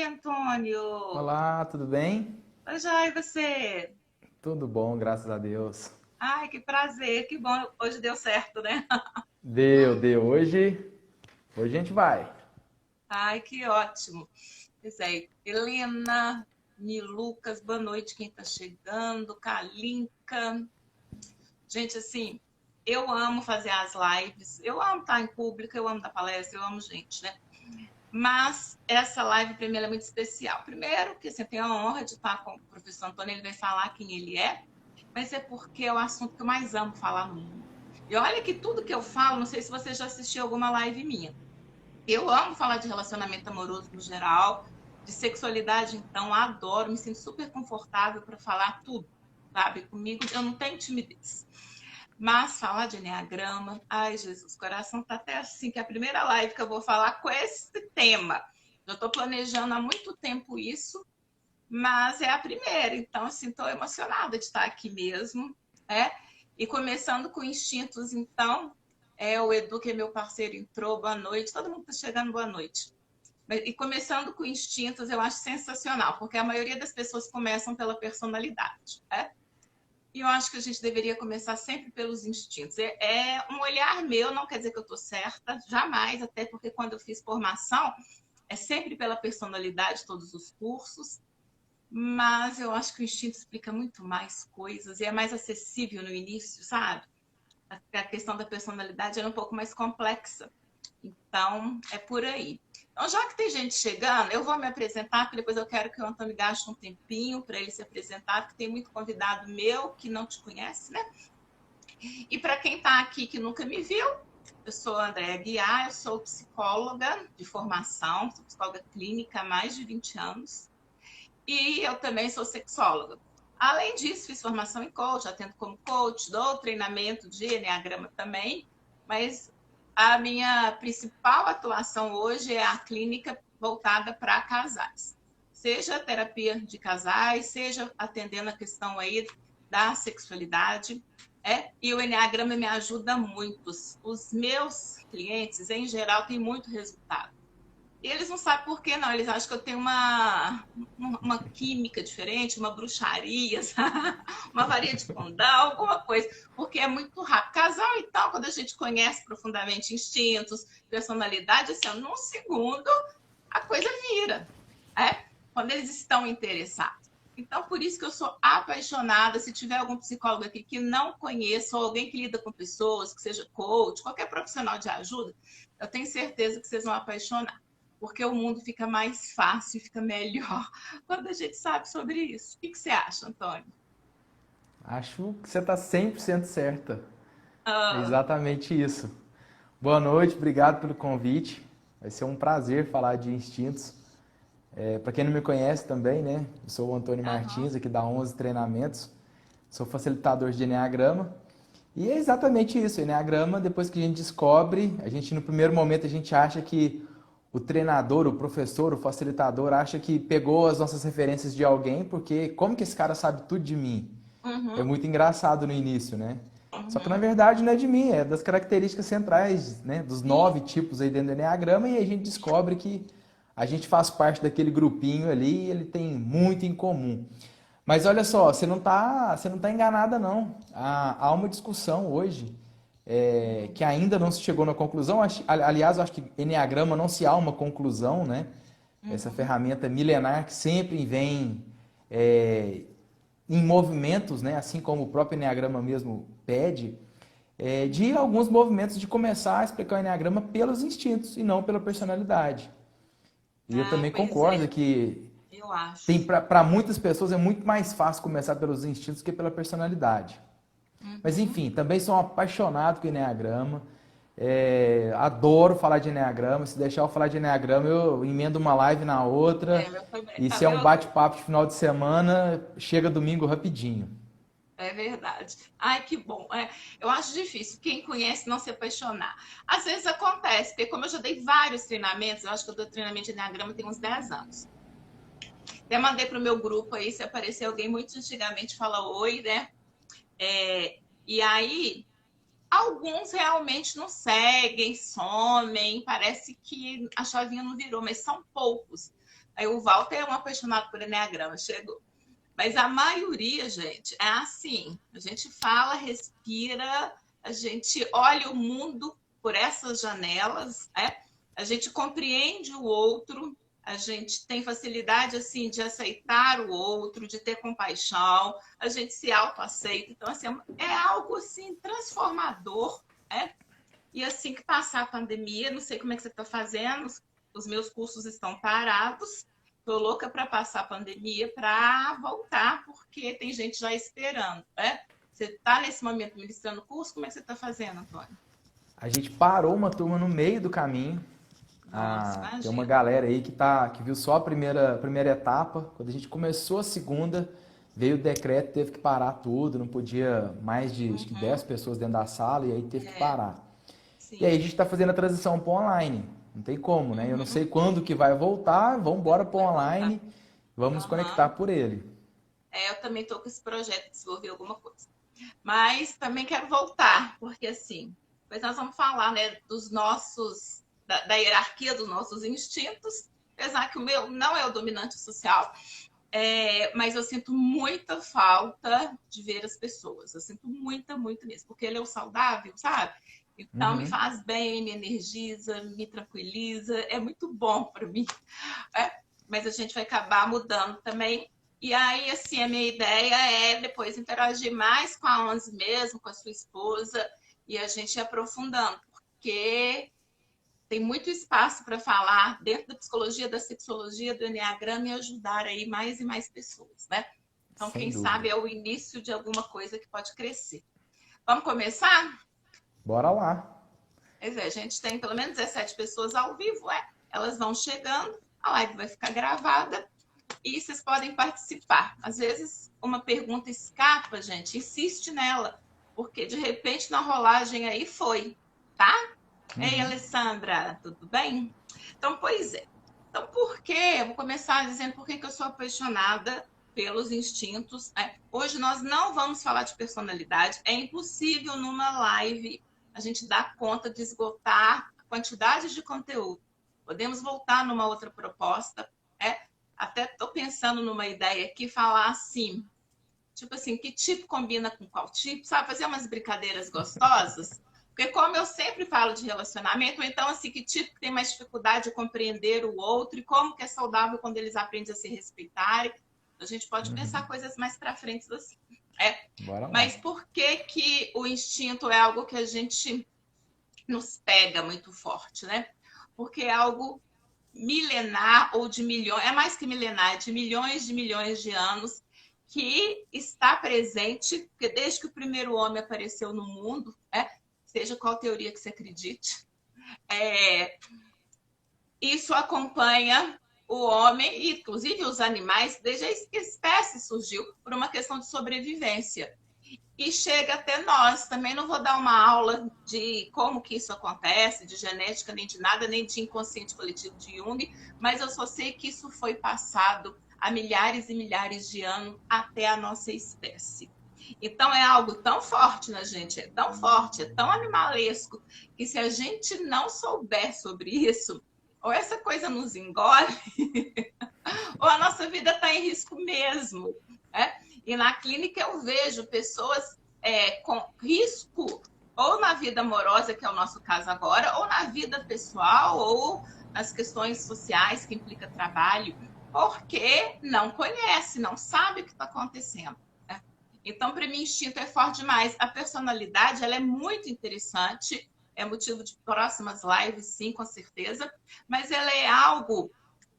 Oi, Antônio. Olá, tudo bem? Oi, Jai, e você? Tudo bom, graças a Deus. Ai, que prazer, que bom. Hoje deu certo, né? Deu. Hoje a gente vai. Ai, que ótimo. Pois é, Helena, Lucas, boa noite, quem tá chegando, Kalinka. Gente, assim, eu amo fazer as lives, eu amo estar em público, eu amo dar palestra, eu amo gente, né? Mas essa live para mim é muito especial. Primeiro, que assim, eu tenho a honra de estar com o professor Antônio, ele vai falar quem ele é, mas é porque é o assunto que eu mais amo falar no mundo. E olha que tudo que eu falo, não sei se você já assistiu alguma live minha. Eu amo falar de relacionamento amoroso no geral, de sexualidade, então adoro, me sinto super confortável para falar tudo, sabe? Comigo eu não tenho timidez. Mas falar de enneagrama, ai Jesus, o coração tá até assim, que é a primeira live que eu vou falar com esse tema. Eu estou planejando há muito tempo isso, mas é a primeira, então assim, estou emocionada de estar aqui mesmo, né? E começando com instintos, então, o Edu, que é meu parceiro, entrou, boa noite, todo mundo está chegando, boa noite. E começando com instintos, eu acho sensacional, porque a maioria das pessoas começam pela personalidade, né? E eu acho que a gente deveria começar sempre pelos instintos. É um olhar meu, não quer dizer que eu estou certa, jamais, até porque quando eu fiz formação, é sempre pela personalidade, todos os cursos, mas eu acho que o instinto explica muito mais coisas e é mais acessível no início, sabe? A questão da personalidade era um pouco mais complexa. Então, é por aí. Então, já que tem gente chegando, eu vou me apresentar, porque depois eu quero que o Antônio gaste um tempinho para ele se apresentar, porque tem muito convidado meu que não te conhece, né? E para quem está aqui que nunca me viu, eu sou a Andréa Guiar, eu sou psicóloga de formação, sou psicóloga clínica há mais de 20 anos. E eu também sou sexóloga. Além disso, fiz formação em coach, atendo como coach, dou treinamento de enneagrama também, mas a minha principal atuação hoje é a clínica voltada para casais. Seja terapia de casais, seja atendendo a questão aí da sexualidade. E o enneagrama me ajuda muito. Os meus clientes, em geral, têm muito resultado. E eles não sabem por que não, eles acham que eu tenho uma química diferente, uma bruxaria, sabe? Uma varinha de condão, alguma coisa, porque é muito rápido. Casal, então, quando a gente conhece profundamente instintos, personalidade, assim, num segundo a coisa vira, quando eles estão interessados. Então, por isso que eu sou apaixonada. Se tiver algum psicólogo aqui que não conheça, ou alguém que lida com pessoas, que seja coach, qualquer profissional de ajuda, eu tenho certeza que vocês vão apaixonar porque o mundo fica mais fácil, fica melhor quando a gente sabe sobre isso. O que você acha, Antônio? Acho que você está 100% certa. É Ah, exatamente isso. Boa noite, obrigado pelo convite. Vai ser um prazer falar de instintos. Para quem não me conhece também, né? Eu sou o Antônio aham. Martins, aqui da 11 Treinamentos. Sou facilitador de Enneagrama. E é exatamente isso, o Enneagrama, depois que a gente descobre, a gente no primeiro momento a gente acha que o treinador, o professor, o facilitador acha que pegou as nossas referências de alguém, porque como que esse cara sabe tudo de mim? É Uhum, muito engraçado no início, né? Só que na uhum. verdade não é de mim, é das características centrais, né? Dos Sim. 9 tipos aí dentro do Enneagrama, e a gente descobre que a gente faz parte daquele grupinho ali e ele tem muito em comum. Mas olha só, você não tá enganada não. Há uma discussão hoje que ainda não se chegou na conclusão. Aliás, eu acho que Enneagrama não se há uma conclusão, né? Essa Uhum. ferramenta milenar que sempre vem é, em movimentos, né? Assim como o próprio Enneagrama mesmo pede, de alguns movimentos de começar a explicar o Enneagrama pelos instintos e não pela personalidade. E eu Ah, também pois concordo é, que eu tem acho. para muitas pessoas é muito mais fácil começar pelos instintos que pela personalidade. Mas Uhum. enfim, também sou um apaixonado com Enneagrama. Adoro falar de Enneagrama. Se deixar eu falar de Enneagrama, eu emendo uma live na outra. Meu também. E Ah, se é um meu também. bate-papo de final de semana, chega domingo rapidinho. É verdade. Ai, que bom. Eu acho difícil quem conhece não se apaixonar. Às vezes acontece, porque como eu já dei vários treinamentos, eu acho que eu dou treinamento de Enneagrama tem uns 10 anos. Até mandei para o meu grupo aí, se aparecer alguém muito antigamente, fala oi, né? E aí, alguns realmente não seguem, somem, parece que a chavinha não virou, mas são poucos. Aí o Walter é um apaixonado por Eneagrama, chegou. Mas a maioria, gente, é assim. A gente fala, respira, a gente olha o mundo por essas janelas, né? A gente compreende o outro, a gente tem facilidade assim de aceitar o outro, de ter compaixão, a gente se autoaceita. Então, assim, é algo assim transformador, né? E assim que passar a pandemia, não sei como é que você está fazendo, os meus cursos estão parados. Estou louca para passar a pandemia para voltar, porque tem gente já esperando, né? Você está nesse momento ministrando curso, como é que você está fazendo, Antônio? A gente parou uma turma no meio do caminho. Nossa, Tem uma imagina. galera aí que viu só a primeira etapa. Quando a gente começou a segunda, veio o decreto, teve que parar tudo, não podia mais de acho que 10 Uhum. pessoas dentro da sala, e aí teve que É, parar. E aí a sim. gente está fazendo a transição para online. Não tem como, né? Eu não sei Uhum. quando que vai voltar, vamos embora para Vai voltar. online, vamos nos conectar Uhum. por ele. É, eu também estou com esse projeto de desenvolver alguma coisa. Mas também quero voltar, porque assim, depois nós vamos falar, né, dos nossos, da hierarquia dos nossos instintos, apesar que o meu não é o dominante social, mas eu sinto muita falta de ver as pessoas. Eu sinto muita, muito mesmo, porque ele é o saudável, sabe? Então me Uhum. faz bem, me energiza, me tranquiliza, é muito bom para mim. É, mas a gente vai acabar mudando também. E aí, assim, a minha ideia é depois interagir mais com a Onze mesmo, com a sua esposa, e a gente ir aprofundando, porque tem muito espaço para falar dentro da psicologia, da sexologia, do Enneagrama e ajudar aí mais e mais pessoas, né? Então, Sem quem sabe dúvida. é o início de alguma coisa que pode crescer. Vamos começar? Bora lá. Pois é, a gente tem pelo menos 17 pessoas ao vivo, elas vão chegando, a live vai ficar gravada e vocês podem participar. Às vezes, uma pergunta escapa, gente, insiste nela, porque de repente na rolagem aí foi, tá? Ei, Uhum. Alessandra, tudo bem? Então, pois é. Então, por quê? Eu vou começar dizendo por que eu sou apaixonada pelos instintos. Hoje nós não vamos falar de personalidade. É impossível numa live a gente dar conta de esgotar a quantidade de conteúdo. Podemos voltar numa outra proposta. Até estou pensando numa ideia aqui, falar assim, tipo assim, que tipo combina com qual tipo, sabe? Fazer umas brincadeiras gostosas. Porque como eu sempre falo de relacionamento, então assim, que tipo que tem mais dificuldade de compreender o outro e como que é saudável quando eles aprendem a se respeitarem. A gente pode Uhum. pensar coisas mais para frente assim. É. Bora lá. Mas por que que o instinto é algo que a gente nos pega muito forte, né? Porque é algo milenar ou de milhões, é mais que milenar, é de milhões de anos, que está presente, porque desde que o primeiro homem apareceu no mundo, seja qual teoria que você acredite, é, isso acompanha o homem e, inclusive, os animais, desde que a espécie surgiu, por uma questão de sobrevivência. E chega até nós. Também não vou dar uma aula de como que isso acontece, de genética, nem de nada, nem de inconsciente coletivo de Jung, mas eu só sei que isso foi passado há milhares e milhares de anos até a nossa espécie. Então é algo tão forte na gente, é tão forte, é tão animalesco, que se a gente não souber sobre isso, ou essa coisa nos engole, ou a nossa vida está em risco mesmo. E na clínica eu vejo pessoas com risco, ou na vida amorosa, que é o nosso caso agora, ou na vida pessoal, ou nas questões sociais que implica trabalho, porque não conhece, não sabe o que está acontecendo. Então, para mim, instinto é forte demais. A personalidade, ela é muito interessante, é motivo de próximas lives, sim, com certeza, mas ela é algo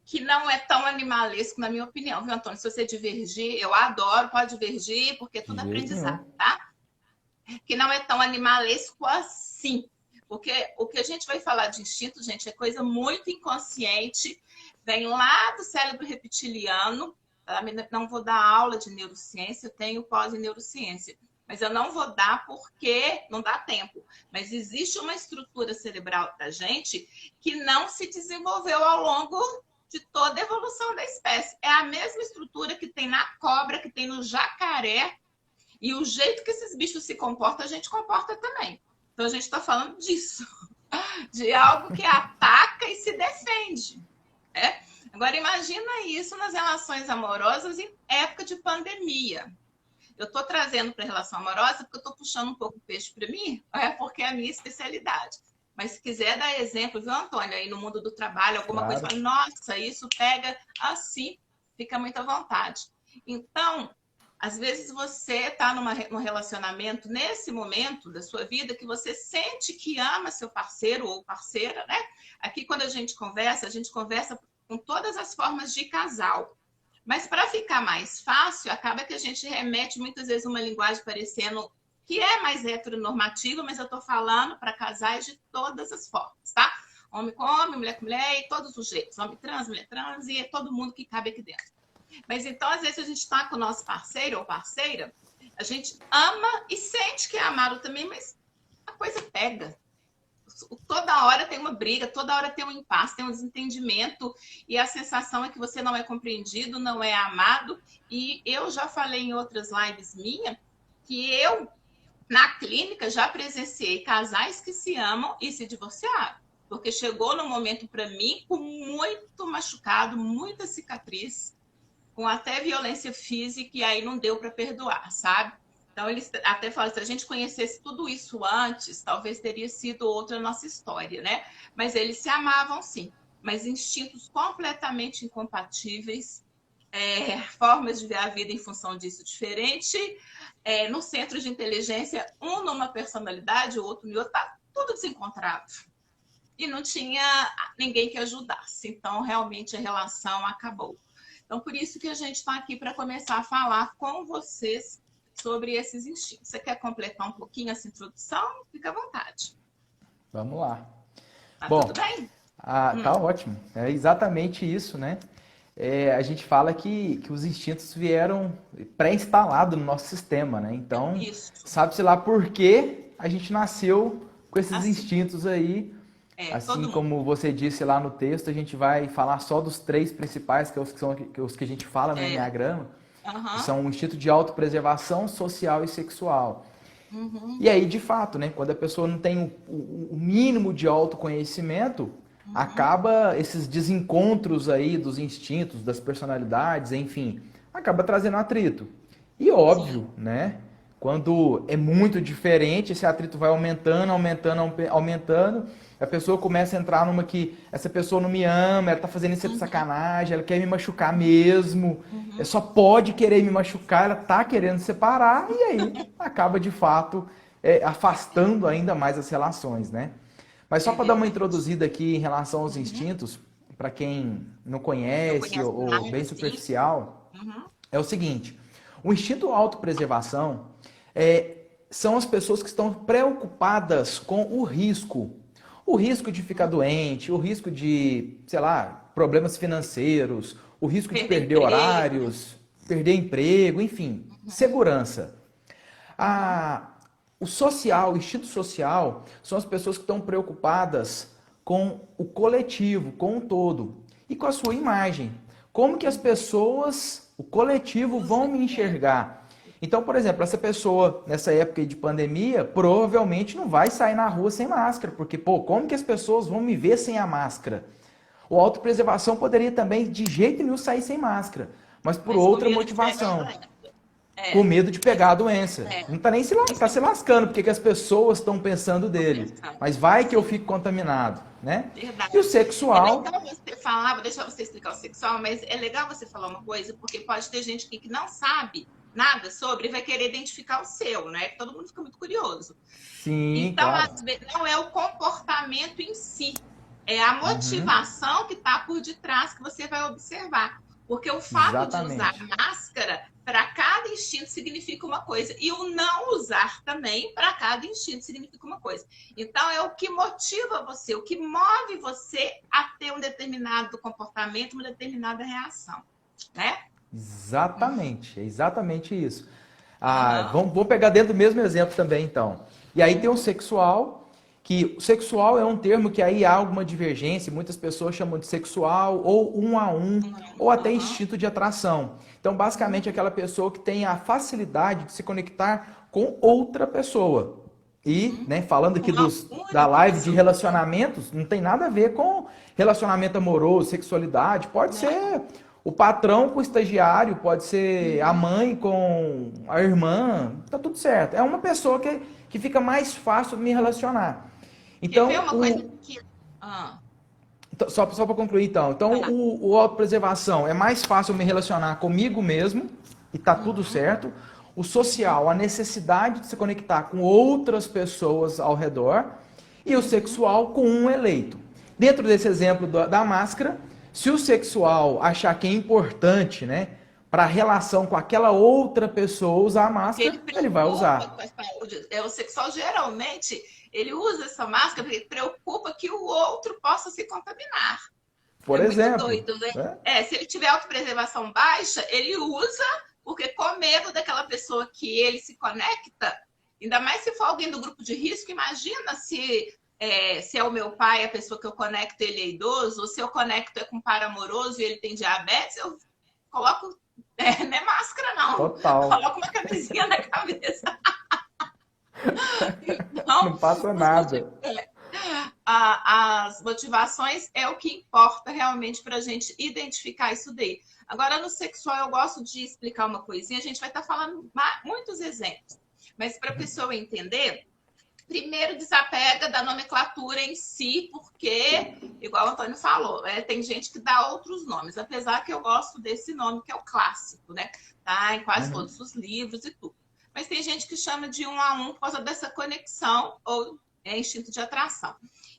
que não é tão animalesco, na minha opinião, viu, Antônio? Se você divergir, eu adoro, pode divergir, porque é De tudo jeito nenhum. aprendizado, tá? Que não é tão animalesco assim. Porque o que a gente vai falar de instinto, gente, é coisa muito inconsciente, vem lá do cérebro reptiliano. Não vou dar aula de neurociência, eu tenho pós em neurociência, mas eu não vou dar porque não dá tempo. Mas existe uma estrutura cerebral da gente que não se desenvolveu ao longo de toda a evolução da espécie. É a mesma estrutura que tem na cobra, que tem no jacaré, e o jeito que esses bichos se comportam, a gente comporta também. Então a gente está falando disso, de algo que ataca e se defende. Agora, imagina isso nas relações amorosas em época de pandemia. Eu estou trazendo para a relação amorosa porque eu estou puxando um pouco o peixe para mim, é porque é a minha especialidade. Mas se quiser dar exemplo, viu, Antônio, aí no mundo do trabalho, alguma coisa, Claro. fala, nossa, isso pega assim, fica muito à vontade. Então, às vezes você está num relacionamento, nesse momento da sua vida, que você sente que ama seu parceiro ou parceira, né? Aqui, quando a gente conversa com todas as formas de casal. Mas para ficar mais fácil, acaba que a gente remete muitas vezes uma linguagem parecendo que é mais heteronormativa, mas eu estou falando para casais de todas as formas, tá? Homem com homem, mulher com mulher, e todos os jeitos. Homem trans, mulher trans, e é todo mundo que cabe aqui dentro. Mas então, às vezes, a gente está com o nosso parceiro ou parceira, a gente ama e sente que é amado também, mas a coisa pega. Toda hora tem uma briga, toda hora tem um impasse, tem um desentendimento, e a sensação é que você não é compreendido, não é amado. E eu já falei em outras lives minhas que eu, na clínica, já presenciei casais que se amam e se divorciaram. Porque chegou no momento para mim com muito machucado, muita cicatriz, com até violência física, e aí não deu para perdoar, sabe? Então, eles até falam, se a gente conhecesse tudo isso antes, talvez teria sido outra nossa história, né? Mas eles se amavam, sim. Mas instintos completamente incompatíveis, formas de ver a vida em função disso diferente, no centro de inteligência, um numa personalidade, o outro em outra, tá tudo desencontrado. E não tinha ninguém que ajudasse. Então, realmente, a relação acabou. Então, por isso que a gente está aqui para começar a falar com vocês sobre esses instintos. Você quer completar um pouquinho essa introdução? Fica à vontade. Vamos lá. Tá Bom, tudo bem? tá ótimo. É exatamente isso, né? A gente fala que os instintos vieram pré-instalados no nosso sistema, né? Então, Isso. sabe-se lá por que a gente nasceu com esses Assim. instintos aí. Assim como você disse lá no texto, a gente vai falar só dos 3 principais, que são os que a gente fala no Enneagrama, que são o instinto de autopreservação, social e sexual. E aí, de fato, né, quando a pessoa não tem o mínimo de autoconhecimento, acaba esses desencontros aí dos instintos, das personalidades, enfim, acaba trazendo atrito. E óbvio, né? Quando é muito diferente, esse atrito vai aumentando, aumentando. A pessoa começa a entrar numa que essa pessoa não me ama, ela tá fazendo isso de sacanagem, ela quer me machucar mesmo, só pode querer me machucar, ela tá querendo separar, e aí acaba de fato afastando ainda mais as relações, né? Mas só para dar uma introduzida aqui em relação aos instintos, para quem não conhece ou bem superficial, é o seguinte: o instinto autopreservação são as pessoas que estão preocupadas com o risco. O risco de ficar doente, o risco de, sei lá, problemas financeiros, o risco de perder horários, perder emprego, enfim, segurança. O social, o instinto social, são as pessoas que estão preocupadas com o coletivo, com o todo, e com a sua imagem. Como que as pessoas, o coletivo, vão me enxergar? Então, por exemplo, essa pessoa, nessa época de pandemia, provavelmente não vai sair na rua sem máscara, porque, como que as pessoas vão me ver sem a máscara? O autopreservação poderia também, de jeito nenhum, sair sem máscara, mas por outra motivação. Com medo de pegar a doença. Não está nem se lascando, porque que as pessoas estão pensando dele. Mas vai que eu fico contaminado, né? Verdade. E o sexual... É legal você falar, vou deixar você explicar o sexual, mas é legal você falar uma coisa, porque pode ter gente aqui que não sabe nada sobre e vai querer identificar o seu, né? Todo mundo fica muito curioso. Sim, então, claro. Às vezes, não é o comportamento em si, é a motivação que está por detrás que você vai observar. Porque o fato de usar máscara, para cada instinto significa uma coisa. E o não usar também, para cada instinto, significa uma coisa. Então, é o que motiva você, o que move você a ter um determinado comportamento, uma determinada reação, né? Exatamente, é exatamente isso. Vamos pegar dentro do mesmo exemplo também, então. E aí tem o sexual, que o sexual é um termo que aí há alguma divergência, muitas pessoas chamam de sexual, ou um a um, ou até instinto de atração. Então, basicamente, aquela pessoa que tem a facilidade de se conectar com outra pessoa. E, né, falando aqui Uma da única live de pessoa. relacionamentos, não tem nada a ver com relacionamento amoroso, sexualidade. Pode ser Não. o patrão com o estagiário, pode ser a Uhum. mãe com a irmã, tá tudo certo. É uma pessoa que fica mais fácil me relacionar. Quer ver Então, uma coisa que. Ah, só para concluir, então vai lá. o autopreservação é mais fácil eu me relacionar comigo mesmo e tá tudo Uhum. certo. O social, a necessidade de se conectar com outras pessoas ao redor. E o Uhum. sexual com um eleito. Dentro desse exemplo da máscara, se o sexual achar que é importante, né, para a relação com aquela outra pessoa usar a Porque ele máscara, ele vai preocupa usar. com a saúde. O sexual, geralmente, ele usa essa máscara porque ele preocupa que o outro possa se contaminar. É Por muito exemplo, doido, né? né? Se ele tiver autopreservação baixa, ele usa porque com medo daquela pessoa que ele se conecta, ainda mais se for alguém do grupo de risco, imagina se é o meu pai, a pessoa que eu conecto, ele é idoso, ou se eu conecto é com um par amoroso e ele tem diabetes, eu coloco, não é máscara não, Total. coloco uma camisinha na cabeça. Então, Não passa os motivos, nada. as motivações é o que importa realmente para a gente identificar isso daí. Agora, no sexual, eu gosto de explicar uma coisinha, a gente vai estar falando muitos exemplos, mas para a pessoa entender, primeiro desapega da nomenclatura em si, porque, igual o Antônio falou, tem gente que dá outros nomes, apesar que eu gosto desse nome, que é o clássico, né? Tá em quase Uhum. todos os livros e tudo. Mas tem gente que chama de um a um por causa dessa conexão ou instinto de atração.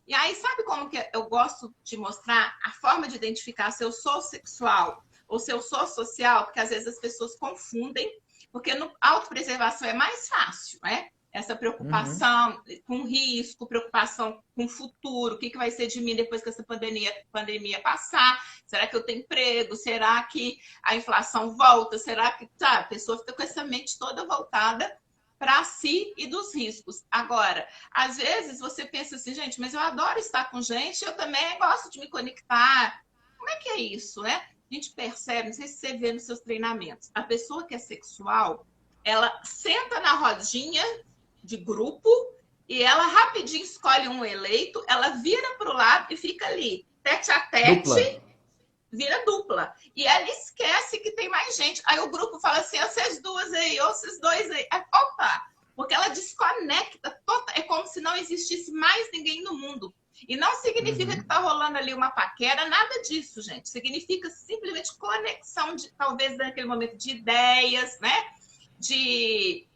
E aí, sabe como que eu gosto de mostrar a forma de identificar se eu sou sexual ou se eu sou social? Porque às vezes as pessoas confundem, porque no autopreservação é mais fácil, né? Essa Uhum. preocupação com risco, preocupação com o futuro, o que vai ser de mim depois que essa pandemia passar? Será que eu tenho emprego? Será que a inflação volta? Será que a pessoa fica com essa mente toda voltada para si e dos riscos? Agora, às vezes você pensa assim, gente, mas eu adoro estar com gente, eu também gosto de me conectar. Como é que é isso, né? A gente percebe, não sei se você vê nos seus treinamentos, a pessoa que é sexual, ela senta na rodinha de grupo e ela rapidinho escolhe um eleito, ela vira para o lado e fica ali, tete a Dupla. tete, vira dupla. E ela esquece que tem mais gente. Aí o grupo fala assim, vocês duas aí, ou vocês dois aí. Opa! Porque ela desconecta, é como se não existisse mais ninguém no mundo. E não significa que Uhum. está rolando ali uma paquera, nada disso, gente. Significa simplesmente conexão, talvez naquele momento, de ideias, né? De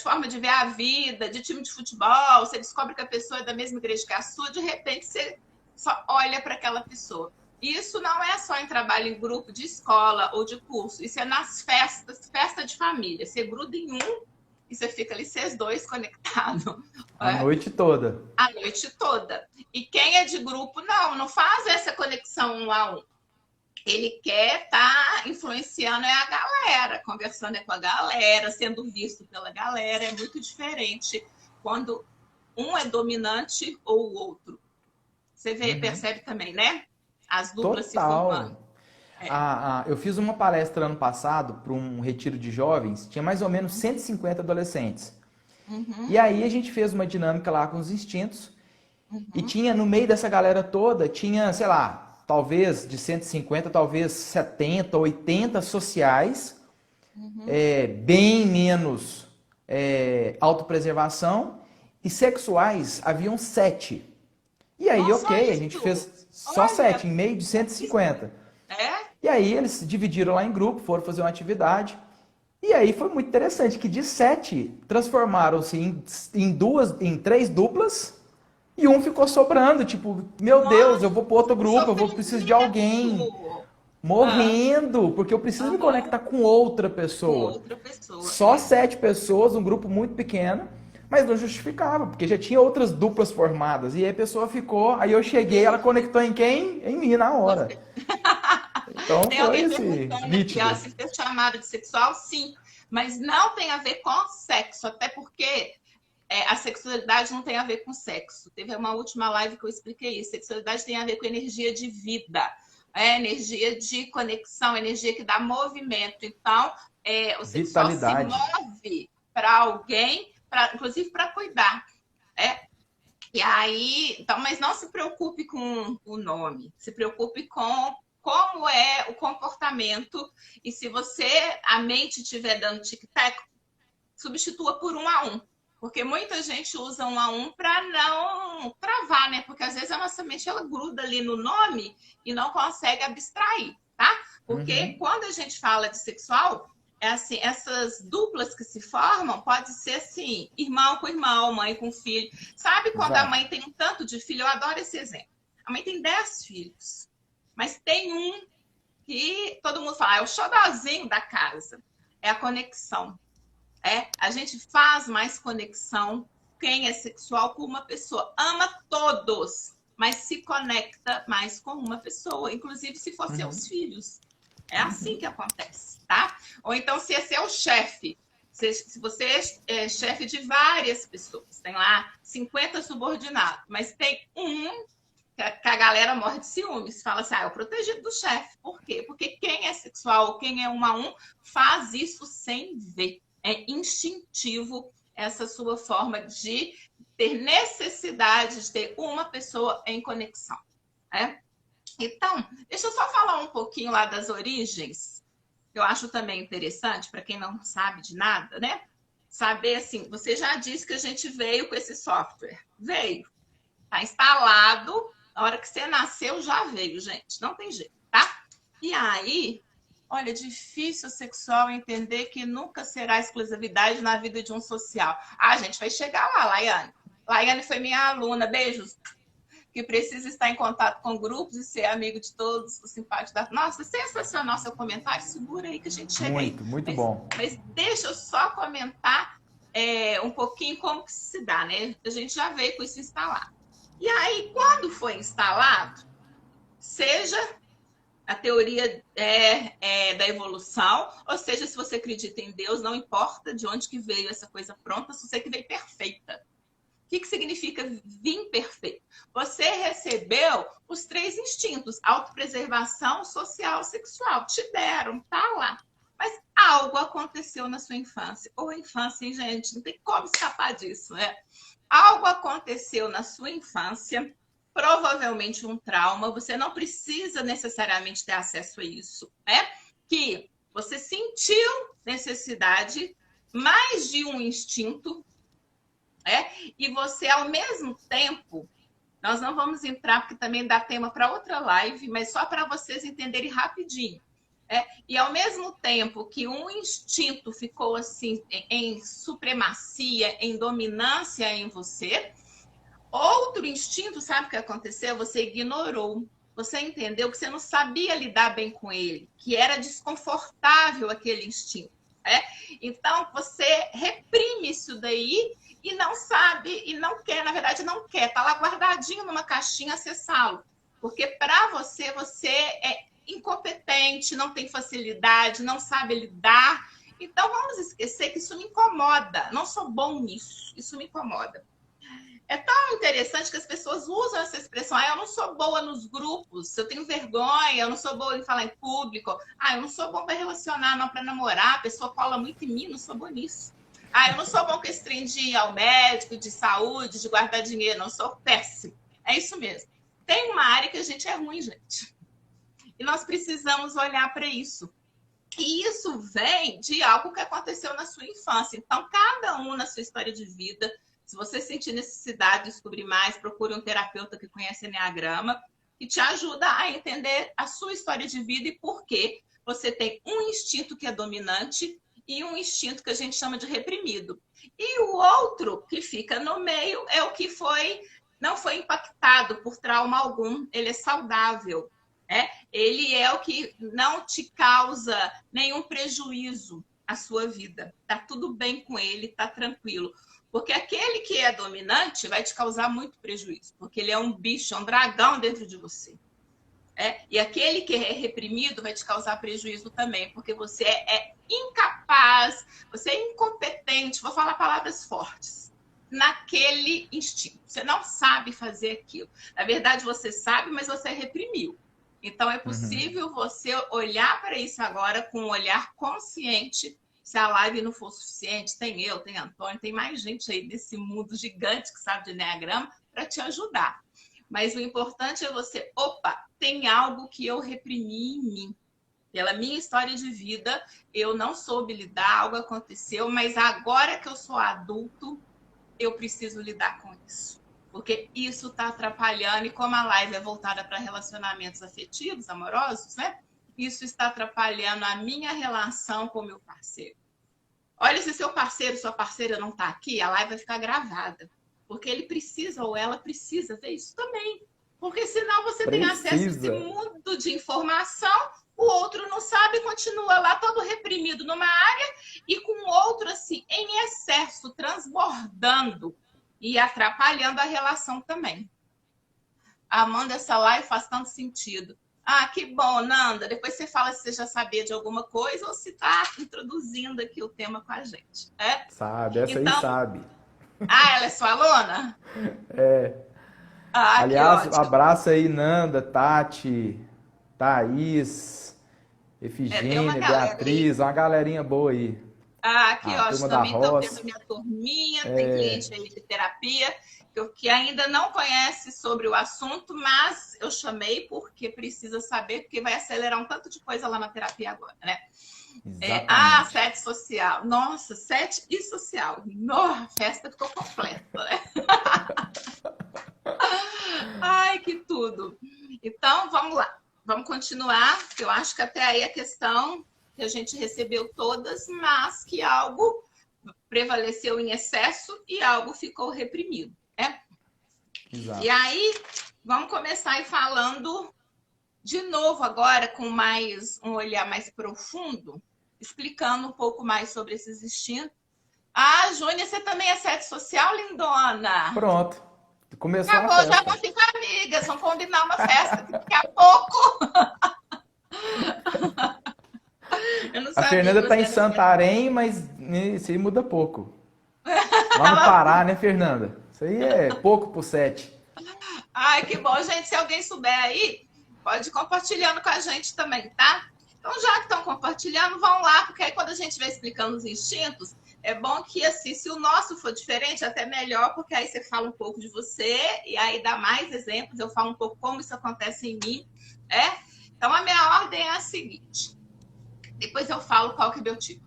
forma de ver a vida, de time de futebol. Você descobre que a pessoa é da mesma igreja que a sua, de repente você só olha para aquela pessoa. Isso não é só em trabalho em grupo de escola ou de curso, isso é nas festas, festa de família. Você gruda em um e você fica ali, vocês dois conectados. A noite toda. A noite toda. E quem é de grupo, não faz essa conexão um a um. Ele quer estar influenciando a galera, conversando com a galera, sendo visto pela galera. É muito diferente quando um é dominante ou o outro. Você Uhum. percebe também, né? As duplas se formando. Total. É. Eu fiz uma palestra ano passado para um retiro de jovens, tinha mais ou menos 150 adolescentes. E Uhum, aí a gente fez uma dinâmica lá com os instintos e uhum, tinha no meio dessa galera toda, tinha, sei lá, talvez de 150, talvez 70, 80 sociais, uhum. bem menos autopreservação, e sexuais haviam 7. E aí, Nossa, ok, a gente isso! fez só Olha, 7 em meio de pouquíssimo. 150. É? E aí eles se dividiram lá em grupo, foram fazer uma atividade. E aí foi muito interessante que de 7 transformaram-se em 3 duplas e um ficou sobrando. Tipo, meu Deus, eu Nossa, vou para outro o grupo, eu vou preciso de alguém. sofrimento! Ah, Morrendo, porque eu preciso me aham, conectar com outra com pessoa. outra pessoa. Só 7 pessoas, um grupo muito pequeno, mas não justificava, porque já tinha outras duplas formadas. E aí a pessoa ficou, aí eu cheguei, ela conectou em quem? Em mim na hora. Você. Então Tem foi alguém esse perguntando aqui, ó, nítido. se fez chamada de sexual? Sim, mas não tem a ver com sexo, até porque a sexualidade não tem a ver com sexo. Teve uma última live que eu expliquei isso. Sexualidade tem a ver com energia de vida, energia de conexão, energia que dá movimento. Então, o sexual se Vitalidade. move para alguém, inclusive para cuidar. É, e aí, então, mas não se preocupe com o nome, se preocupe com como é o comportamento. E se a mente estiver dando tic-tac, substitua por um a um. Porque muita gente usa um a um para não travar, né? Porque às vezes a nossa mente ela gruda ali no nome e não consegue abstrair, tá? Porque Uhum. quando a gente fala de sexual, é assim, essas duplas que se formam pode ser assim, irmão com irmão, mãe com filho. Sabe quando a Exato. mãe tem um tanto de filho? Eu adoro esse exemplo. A mãe tem 10 filhos, mas tem um que todo mundo fala, é o xodozinho da casa. É a conexão. A gente faz mais conexão, quem é sexual, com uma pessoa. Ama todos, mas se conecta mais com uma pessoa, inclusive se for seus Uhum. filhos. É assim que acontece, tá? Ou então, se é seu chefe, se você é chefe de várias pessoas, tem lá 50 subordinados, mas tem um que a galera morre de ciúmes, fala assim, é o protegido do chefe. Por quê? Porque quem é sexual, quem é um a um, faz isso sem ver. É instintivo essa sua forma de ter necessidade de ter uma pessoa em conexão. Né? Então, deixa eu só falar um pouquinho lá das origens, que eu acho também interessante, para quem não sabe de nada, né? Saber assim, você já disse que a gente veio com esse software. Veio. Tá instalado, na hora que você nasceu já veio, gente. Não tem jeito, tá? E aí, olha, difícil sexual entender que nunca será exclusividade na vida de um social. Ah, a gente vai chegar lá, Laiane. Laiane foi minha aluna, beijos. Que precisa estar em contato com grupos e ser amigo de todos, o simpático da. Nossa, sensacional seu comentário. Segura aí que a gente chega aí. Muito, muito Mas, bom. mas deixa eu só comentar um pouquinho como que se dá, né? A gente já veio com isso instalado. E aí, quando foi instalado, seja a teoria da evolução, ou seja, se você acredita em Deus, não importa de onde que veio essa coisa pronta, se você que veio perfeita. O que significa vir perfeito? Você recebeu os 3 instintos, autopreservação, social, sexual. Te deram, tá lá. Mas algo aconteceu na sua infância. Ou infância, hein, gente? Não tem como escapar disso, né? Algo aconteceu na sua infância, provavelmente um trauma, você não precisa necessariamente ter acesso a isso, né? Que você sentiu necessidade mais de um instinto, e você, ao mesmo tempo, nós não vamos entrar, porque também dá tema para outra live, mas só para vocês entenderem rapidinho. E ao mesmo tempo que um instinto ficou assim em supremacia, em dominância em você, outro instinto, sabe o que aconteceu? Você ignorou. Você entendeu que você não sabia lidar bem com ele, que era desconfortável aquele instinto. Então, você reprime isso daí e não sabe, e não quer, na verdade, não quer. Está lá guardadinho numa caixinha acessá-lo. Porque para você, você é incompetente, não tem facilidade, não sabe lidar. Então, vamos esquecer que isso me incomoda. Não sou bom nisso. Isso me incomoda. É tão interessante que as pessoas usam essa expressão. Eu não sou boa nos grupos, eu tenho vergonha, eu não sou boa em falar em público. Eu não sou bom para relacionar, não para namorar. A pessoa cola muito em mim, não sou boa nisso. Eu não sou bom com esse trem de ir ao médico, de saúde, de guardar dinheiro. Não, sou péssimo. É isso mesmo. Tem uma área que a gente é ruim, gente. E nós precisamos olhar para isso. E isso vem de algo que aconteceu na sua infância. Então, cada um na sua história de vida, se você sentir necessidade de descobrir mais, procure um terapeuta que conhece Enneagrama, que te ajuda a entender a sua história de vida e por que você tem um instinto que é dominante e um instinto que a gente chama de reprimido. E o outro que fica no meio é o que não foi impactado por trauma algum, ele é saudável. Ele é o que não te causa nenhum prejuízo à sua vida. Tá tudo bem com ele, tá tranquilo. Porque aquele que é dominante vai te causar muito prejuízo, porque ele é um bicho, é um dragão dentro de você. E aquele que é reprimido vai te causar prejuízo também, porque você é incapaz, você é incompetente, vou falar palavras fortes, naquele instinto. Você não sabe fazer aquilo. Na verdade, você sabe, mas você reprimiu. Então, é Uhum. possível você olhar para isso agora com um olhar consciente Se a live não for suficiente, tem eu, tem Antônio, tem mais gente aí desse mundo gigante que sabe de Enneagrama para te ajudar. Mas o importante é você, opa, tem algo que eu reprimi em mim. Pela minha história de vida, eu não soube lidar, algo aconteceu, mas agora que eu sou adulto, eu preciso lidar com isso. Porque isso está atrapalhando, e como a live é voltada para relacionamentos afetivos, amorosos, né? Isso está atrapalhando a minha relação com o meu parceiro. Olha, se seu parceiro, sua parceira não está aqui, a live vai ficar gravada. Porque ele precisa ou ela precisa ver isso também. Porque senão você tem acesso a esse mundo de informação, o outro não sabe, continua lá todo reprimido numa área e com o outro assim, em excesso, transbordando e atrapalhando a relação também. Amanda, essa live faz tanto sentido. Ah, que bom, Nanda. Depois você fala se você já sabia de alguma coisa ou se está introduzindo aqui o tema com a gente. É? Sabe, essa então... aí sabe. Ah, ela é sua aluna? É. Ah, aliás, abraço aí, Nanda, Tati, Thaís, Efigênia, Beatriz, uma galerinha boa aí. Ah, que ótimo. Também estou tendo minha turminha, tem cliente aí de terapia que ainda não conhece sobre o assunto, mas eu chamei porque precisa saber, porque vai acelerar um tanto de coisa lá na terapia agora, né? Sete social. Nossa, sete e social. A festa ficou completa, né? Ai, que tudo. Então, vamos lá. Vamos continuar. Eu acho que até aí a questão que a gente recebeu todas, mas que algo prevaleceu em excesso e algo ficou reprimido, né? Exato. E aí, vamos começar aí falando de novo agora com um olhar mais profundo, explicando um pouco mais sobre esses instintos. Ah, Júnia, você também é sete social, lindona? Pronto. Começou a festa. Já vamos ficar amigas, vamos combinar uma festa daqui a pouco. A Fernanda está em Santarém, mas isso aí muda pouco. Lá no Pará, né, Fernanda? Isso aí é pouco por 7. Ai, que bom, gente. Se alguém souber aí, pode ir compartilhando com a gente também, tá? Então, já que estão compartilhando, vão lá, porque aí quando a gente vai explicando os instintos, é bom que, assim, se o nosso for diferente, até melhor, porque aí você fala um pouco de você, e aí dá mais exemplos, eu falo um pouco como isso acontece em mim, Então, a minha ordem é a seguinte. Depois eu falo qual que é o meu tipo.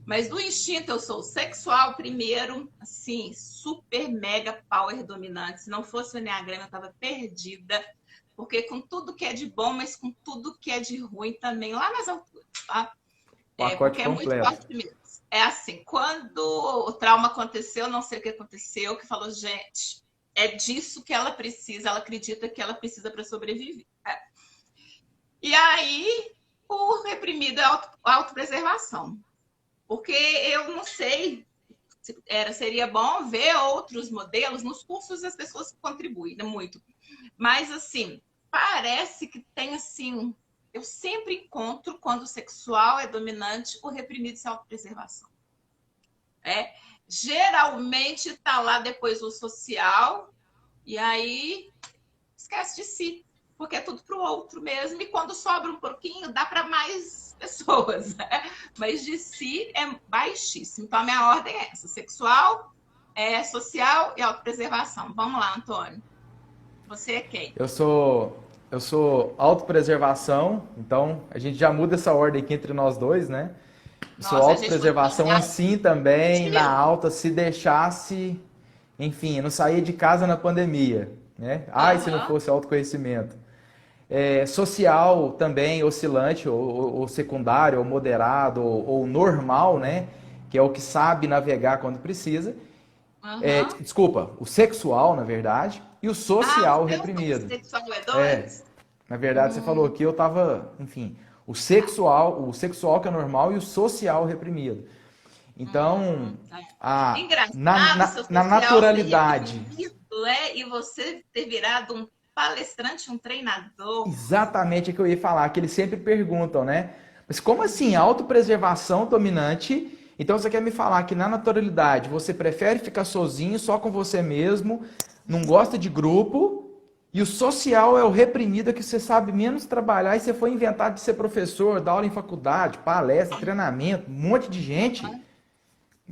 Mas do instinto eu sou sexual primeiro, assim, super mega power dominante. Se não fosse o Enneagrama, eu estava perdida. Porque com tudo que é de bom, mas com tudo que é de ruim também, lá nas alturas, tá? Pacote completo. Muito forte mesmo. É assim, quando o trauma aconteceu, não sei o que aconteceu, que falou, gente, é disso que ela precisa, ela acredita que ela precisa para sobreviver. E aí, o reprimido é a autopreservação. Porque eu não sei, seria bom ver outros modelos. Nos cursos as pessoas contribuem muito. Mas, assim, parece que tem, assim... Eu sempre encontro, quando o sexual é dominante, o reprimido é a autopreservação. Geralmente está lá depois o social, e aí esquece de si. Porque é tudo para o outro mesmo, e quando sobra um pouquinho, dá para mais pessoas, né? Mas de si é baixíssimo. Então, a minha ordem é essa: sexual, social e autopreservação. Vamos lá, Antônio. Você é quem? Eu sou autopreservação, então a gente já muda essa ordem aqui entre nós dois, né? Eu sou autopreservação assim também, na alta, se deixasse, enfim, eu não saía de casa na pandemia, né? Ai, se não fosse autoconhecimento. Social também, oscilante, ou secundário, ou moderado, ou normal, né? Que é o que sabe navegar quando precisa. Desculpa, o sexual, na verdade, e o social reprimido. O sexual é 2? Na verdade, você falou que eu tava, enfim, o sexual que é normal e o social reprimido. Então, na naturalidade. E você ter virado um palestrante, um treinador. Exatamente o que eu ia falar, que eles sempre perguntam, né? Mas como assim, autopreservação dominante? Então você quer me falar que na naturalidade você prefere ficar sozinho, só com você mesmo, não gosta de grupo E o social é o reprimido, é que você sabe menos trabalhar e você foi inventado de ser professor, dar aula em faculdade, palestra, treinamento, um monte de gente.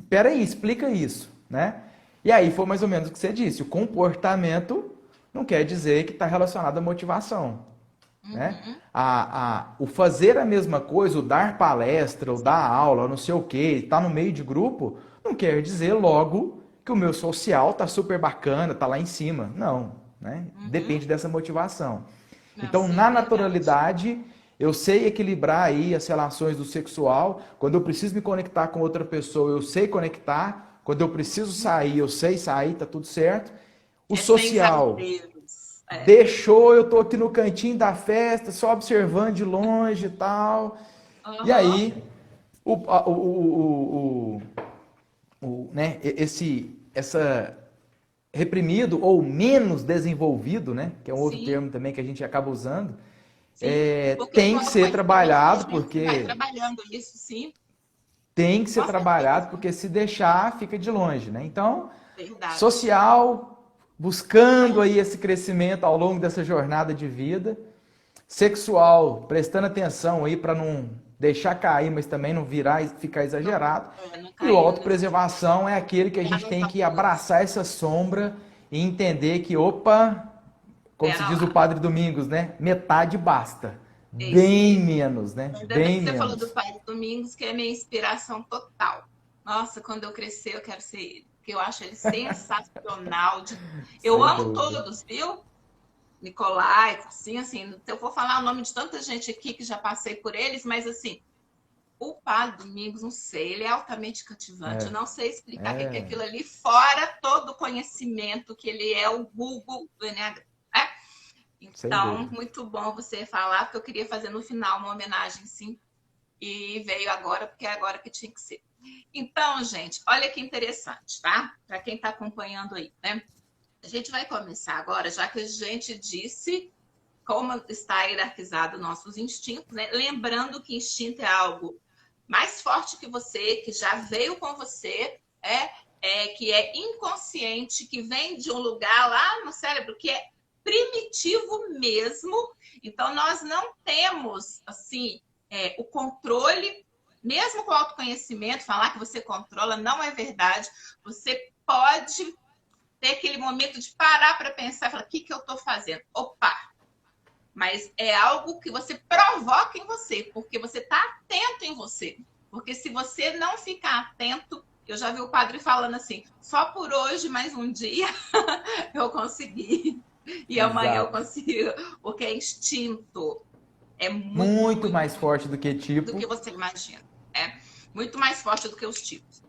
Peraí, explica isso, né? E aí foi mais ou menos o que você disse. O comportamento não quer dizer que está relacionado à motivação, né? Uhum. O fazer a mesma coisa, o dar palestra, o dar aula, não sei o quê, estar no meio de grupo, não quer dizer logo que o meu social tá super bacana, tá lá em cima. Não, né? Uhum. Depende dessa motivação. Não, Então, sim, na verdade. naturalidade, eu sei equilibrar aí as relações do sexual. Quando eu preciso me conectar com outra pessoa, eu sei conectar. Quando eu preciso sair, eu sei sair, tá tudo certo. O É sem social, exageros. É. deixou, eu tô aqui no cantinho da festa, só observando de longe e tal. E Aham. aí, o, a- né, essa reprimido ou menos desenvolvido, né, que é um outro Sim, termo também que a gente acaba usando, sim. Porque com tem que o ser autoconhecimento a trabalhado, gente vai porque trabalhando isso, sim, tem que ser com trabalhado, certeza. porque se deixar, fica de longe, né? Então, Verdade. social, buscando aí esse crescimento ao longo dessa jornada de vida, sexual, prestando atenção aí para não deixar cair, mas também não virar e ficar Não, exagerado. não E o cair nesse tipo. autopreservação é aquele que a É a gente tem nossa que força. abraçar essa sombra e entender que, opa, como se Pera diz o lá. Padre Domingos, né? Metade basta. É isso Bem mesmo. menos, né? Ainda bem que Bem você falou do menos. Padre Domingos, que é minha inspiração total. Nossa, quando eu crescer, eu quero ser ele. Porque eu acho ele sensacional. Eu Sem amo dúvida. todos, viu? Nicolai, assim, eu vou falar o nome de tanta gente aqui que já passei por eles, mas assim, o Padre Domingos, não sei, ele é altamente cativante. Eu É, não sei explicar o que é é, aquilo ali, fora todo o conhecimento que ele é o Google do Enneagrama. Né? sem Então, dúvida. muito bom você falar, porque eu queria fazer no final uma homenagem, sim, e veio agora, porque é agora que tinha que ser. Então, gente, olha que interessante, tá? Para quem está acompanhando aí, né? A gente vai começar agora, já que a gente disse como está hierarquizado nossos instintos, né? Lembrando que instinto é algo mais forte que você, que já veio com você, que é inconsciente, que vem de um lugar lá no cérebro que é primitivo mesmo. Então, nós não temos, assim, o controle, mesmo com o autoconhecimento, falar que você controla não é verdade. Você pode ter aquele momento de parar para pensar, falar, o que, que eu estou fazendo? Opa, mas é algo que você provoca em você, porque você está atento em você. Porque se você não ficar atento, eu já vi o padre falando assim, só por hoje, mais um dia, eu consegui. E amanhã eu Exato. consigo, porque é instinto. É muito, Muito muito, mais muito forte do que do que tipo. você imagina. É muito mais forte do que os tipos.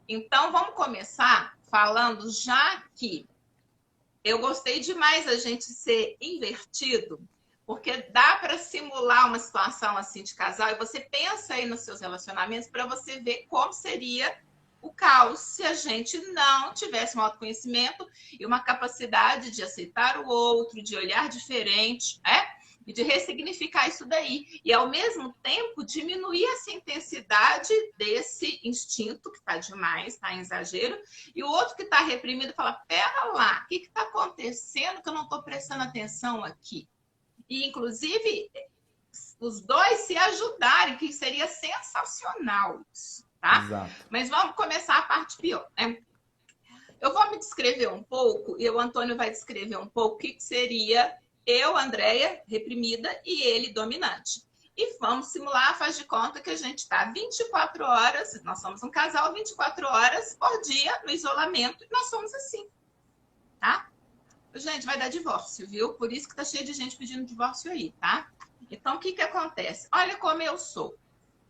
Então, vamos começar falando, já que eu gostei demais a gente ser invertido, porque dá para simular uma situação assim de casal e você pensa aí nos seus relacionamentos para você ver como seria o caos se a gente não tivesse um autoconhecimento e uma capacidade de aceitar o outro, de olhar diferente, e de ressignificar isso daí. E, ao mesmo tempo, diminuir essa intensidade desse instinto, que está demais, está em exagero, e o outro que está reprimido fala: pera lá, o que está acontecendo que eu não estou prestando atenção aqui? E, inclusive, os dois se ajudarem, que seria sensacional isso, tá? Exato. Mas vamos começar a parte pior, né? Eu vou me descrever um pouco, e o Antônio vai descrever um pouco o que seria eu, Andréia, reprimida, e ele, dominante. E vamos simular, faz de conta que a gente está 24 horas, nós somos um casal 24 horas por dia no isolamento, e nós somos assim, tá? Gente, vai dar divórcio, viu? Por isso que tá cheio de gente pedindo divórcio aí, tá? Então, o que que acontece? Olha como eu sou.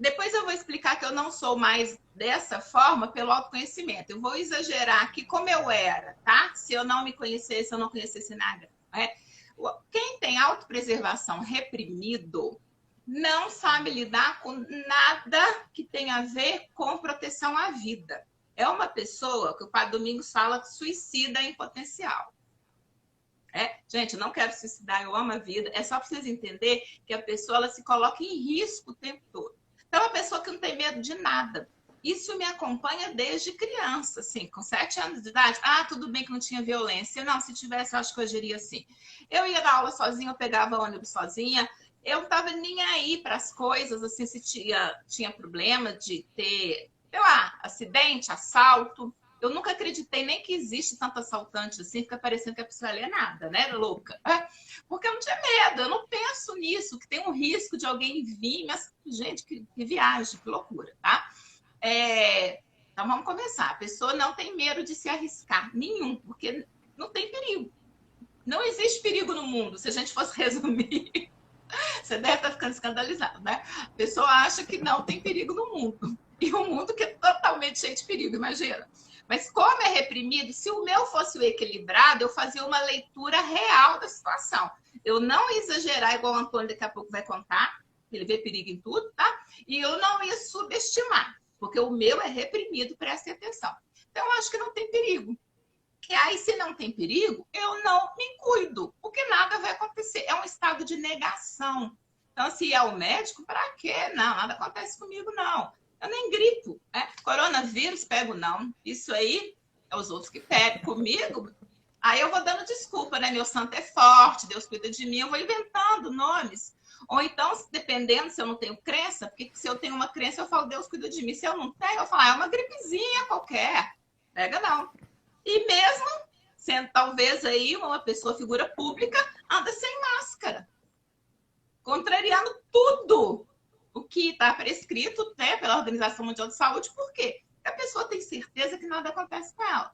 Depois eu vou explicar que eu não sou mais dessa forma pelo autoconhecimento. Eu vou exagerar aqui como eu era, tá? Se eu não me conhecesse, se eu não conhecesse nada. Quem tem autopreservação reprimido não sabe lidar com nada que tenha a ver com proteção à vida. É uma pessoa que o Padre Domingos fala suicida em potencial. Gente, eu não quero suicidar, eu amo a vida. É só para vocês entenderem que a pessoa ela se coloca em risco o tempo todo. Então, é uma pessoa que não tem medo de nada. isso me acompanha desde criança, assim, com 7 anos de idade. Ah, tudo bem que não tinha violência. Não, se tivesse, eu acho que eu agiria assim. Eu ia dar aula sozinha, eu pegava ônibus sozinha. Eu não estava nem aí para as coisas, assim, se tinha problema de ter, sei lá, acidente, assalto. Eu nunca acreditei nem que existe tanto assaltante assim, fica parecendo que a pessoa ali é nada, né, louca? Porque eu não tinha medo, eu não penso nisso, que tem um risco de alguém vir, mas, gente, que viagem, que loucura, tá? Então vamos começar. A pessoa não tem medo de se arriscar, nenhum, porque não tem perigo. Não existe perigo no mundo, se a gente fosse resumir. Você deve estar ficando escandalizado, né? A pessoa acha que não tem perigo no mundo. E um mundo que é totalmente cheio de perigo, imagina. Mas como é reprimido, se o meu fosse o equilibrado, eu fazia uma leitura real da situação. Eu não ia exagerar, igual o Antônio daqui a pouco vai contar, ele vê perigo em tudo, tá? E eu não ia subestimar, porque o meu é reprimido, prestem atenção. Então, eu acho que não tem perigo. E aí, se não tem perigo, eu não me cuido, porque nada vai acontecer. É um estado de negação. Então, se é o médico, para quê? Não, nada acontece comigo, não. Eu nem grito. Coronavírus, pego não. Isso aí é os outros que pegam comigo. Aí eu vou dando desculpa, né? Meu santo é forte, Deus cuida de mim. Eu vou inventando nomes. Ou então, dependendo se eu não tenho crença, porque se eu tenho uma crença, eu falo, Deus cuida de mim. Se eu não tenho, eu falo, é uma gripezinha qualquer. Pega não. E mesmo sendo talvez aí uma pessoa, figura pública, anda sem máscara. Contrariando tudo o que está prescrito, né, pela Organização Mundial de Saúde. Por quê? Porque a pessoa tem certeza que nada acontece com ela.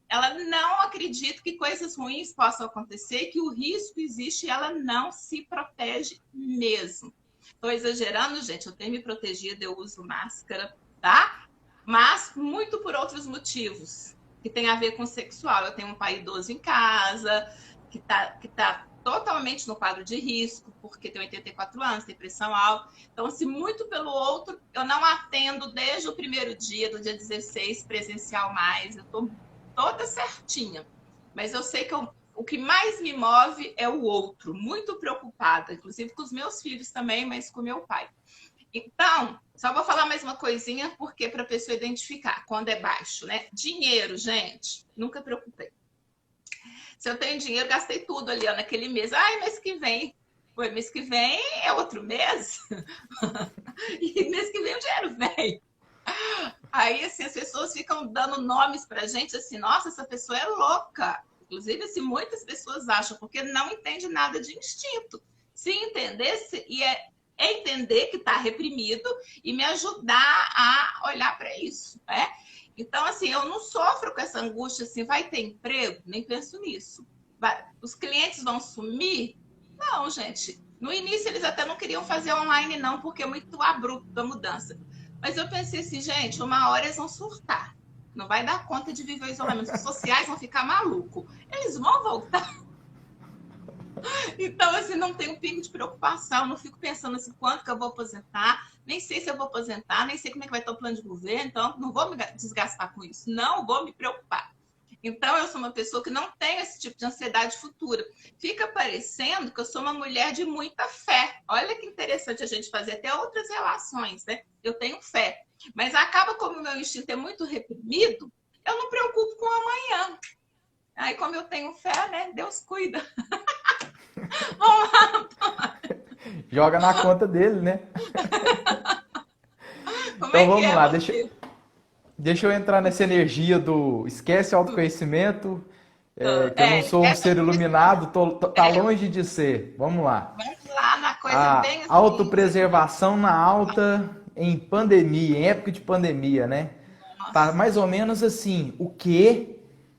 Ela não acredita que coisas ruins possam acontecer, que o risco existe e ela não se protege mesmo. Estou exagerando, gente, eu tenho me protegido, eu uso máscara, tá? Mas muito por outros motivos, que tem a ver com sexual. Eu tenho um pai idoso em casa, que tá totalmente no quadro de risco, porque tem 84 anos, tem pressão alta. Então, se muito pelo outro, eu não atendo desde o primeiro dia, do dia 16, presencial mais. Eu estou toda certinha. Mas eu sei que o que mais me move é o outro, muito preocupada, inclusive com os meus filhos também, mas com meu pai. Então, só vou falar mais uma coisinha, porque para a pessoa identificar quando é baixo, né? Dinheiro, gente, nunca preocupei. Se eu tenho dinheiro, gastei tudo ali, ó, naquele mês. Ai, mês que vem. Foi, mês que vem é outro mês. E mês que vem o dinheiro vem. Aí, assim, as pessoas ficam dando nomes pra gente, assim, nossa, essa pessoa é louca. Inclusive, assim, muitas pessoas acham, porque não entende nada de instinto. Se entendesse, entender que está reprimido e me ajudar a olhar para isso, né? Então, assim, eu não sofro com essa angústia, assim, vai ter emprego? Nem penso nisso. Os clientes vão sumir? Não, gente. No início, eles até não queriam fazer online, não, porque é muito abrupto a mudança. Mas eu pensei assim, gente, uma hora eles vão surtar. Não vai dar conta de viver o isolamento. Os sociais vão ficar malucos. Eles vão voltar. Então, assim, não tenho um pingo de preocupação, não fico pensando assim, quanto que eu vou aposentar, nem sei se eu vou aposentar, nem sei como é que vai estar o plano de governo, então não vou me desgastar com isso, não vou me preocupar. Então, eu sou uma pessoa que não tem esse tipo de ansiedade futura. Fica parecendo que eu sou uma mulher de muita fé. Olha que interessante a gente fazer até outras relações, né? Eu tenho fé. Mas acaba como o meu instinto é muito reprimido, eu não preocupo com o amanhã. Aí, como eu tenho fé, né? Deus cuida. Vamos lá, Antônio. Joga na conta dele, né? Como então vamos lá, você? deixa eu entrar nessa energia do esquece o autoconhecimento, que eu não sou um ser iluminado, tá longe de ser. Vamos lá. Vamos lá na coisa bem assim. Autopreservação na alta em pandemia, em época de pandemia, né? Nossa. Tá mais ou menos assim, o quê?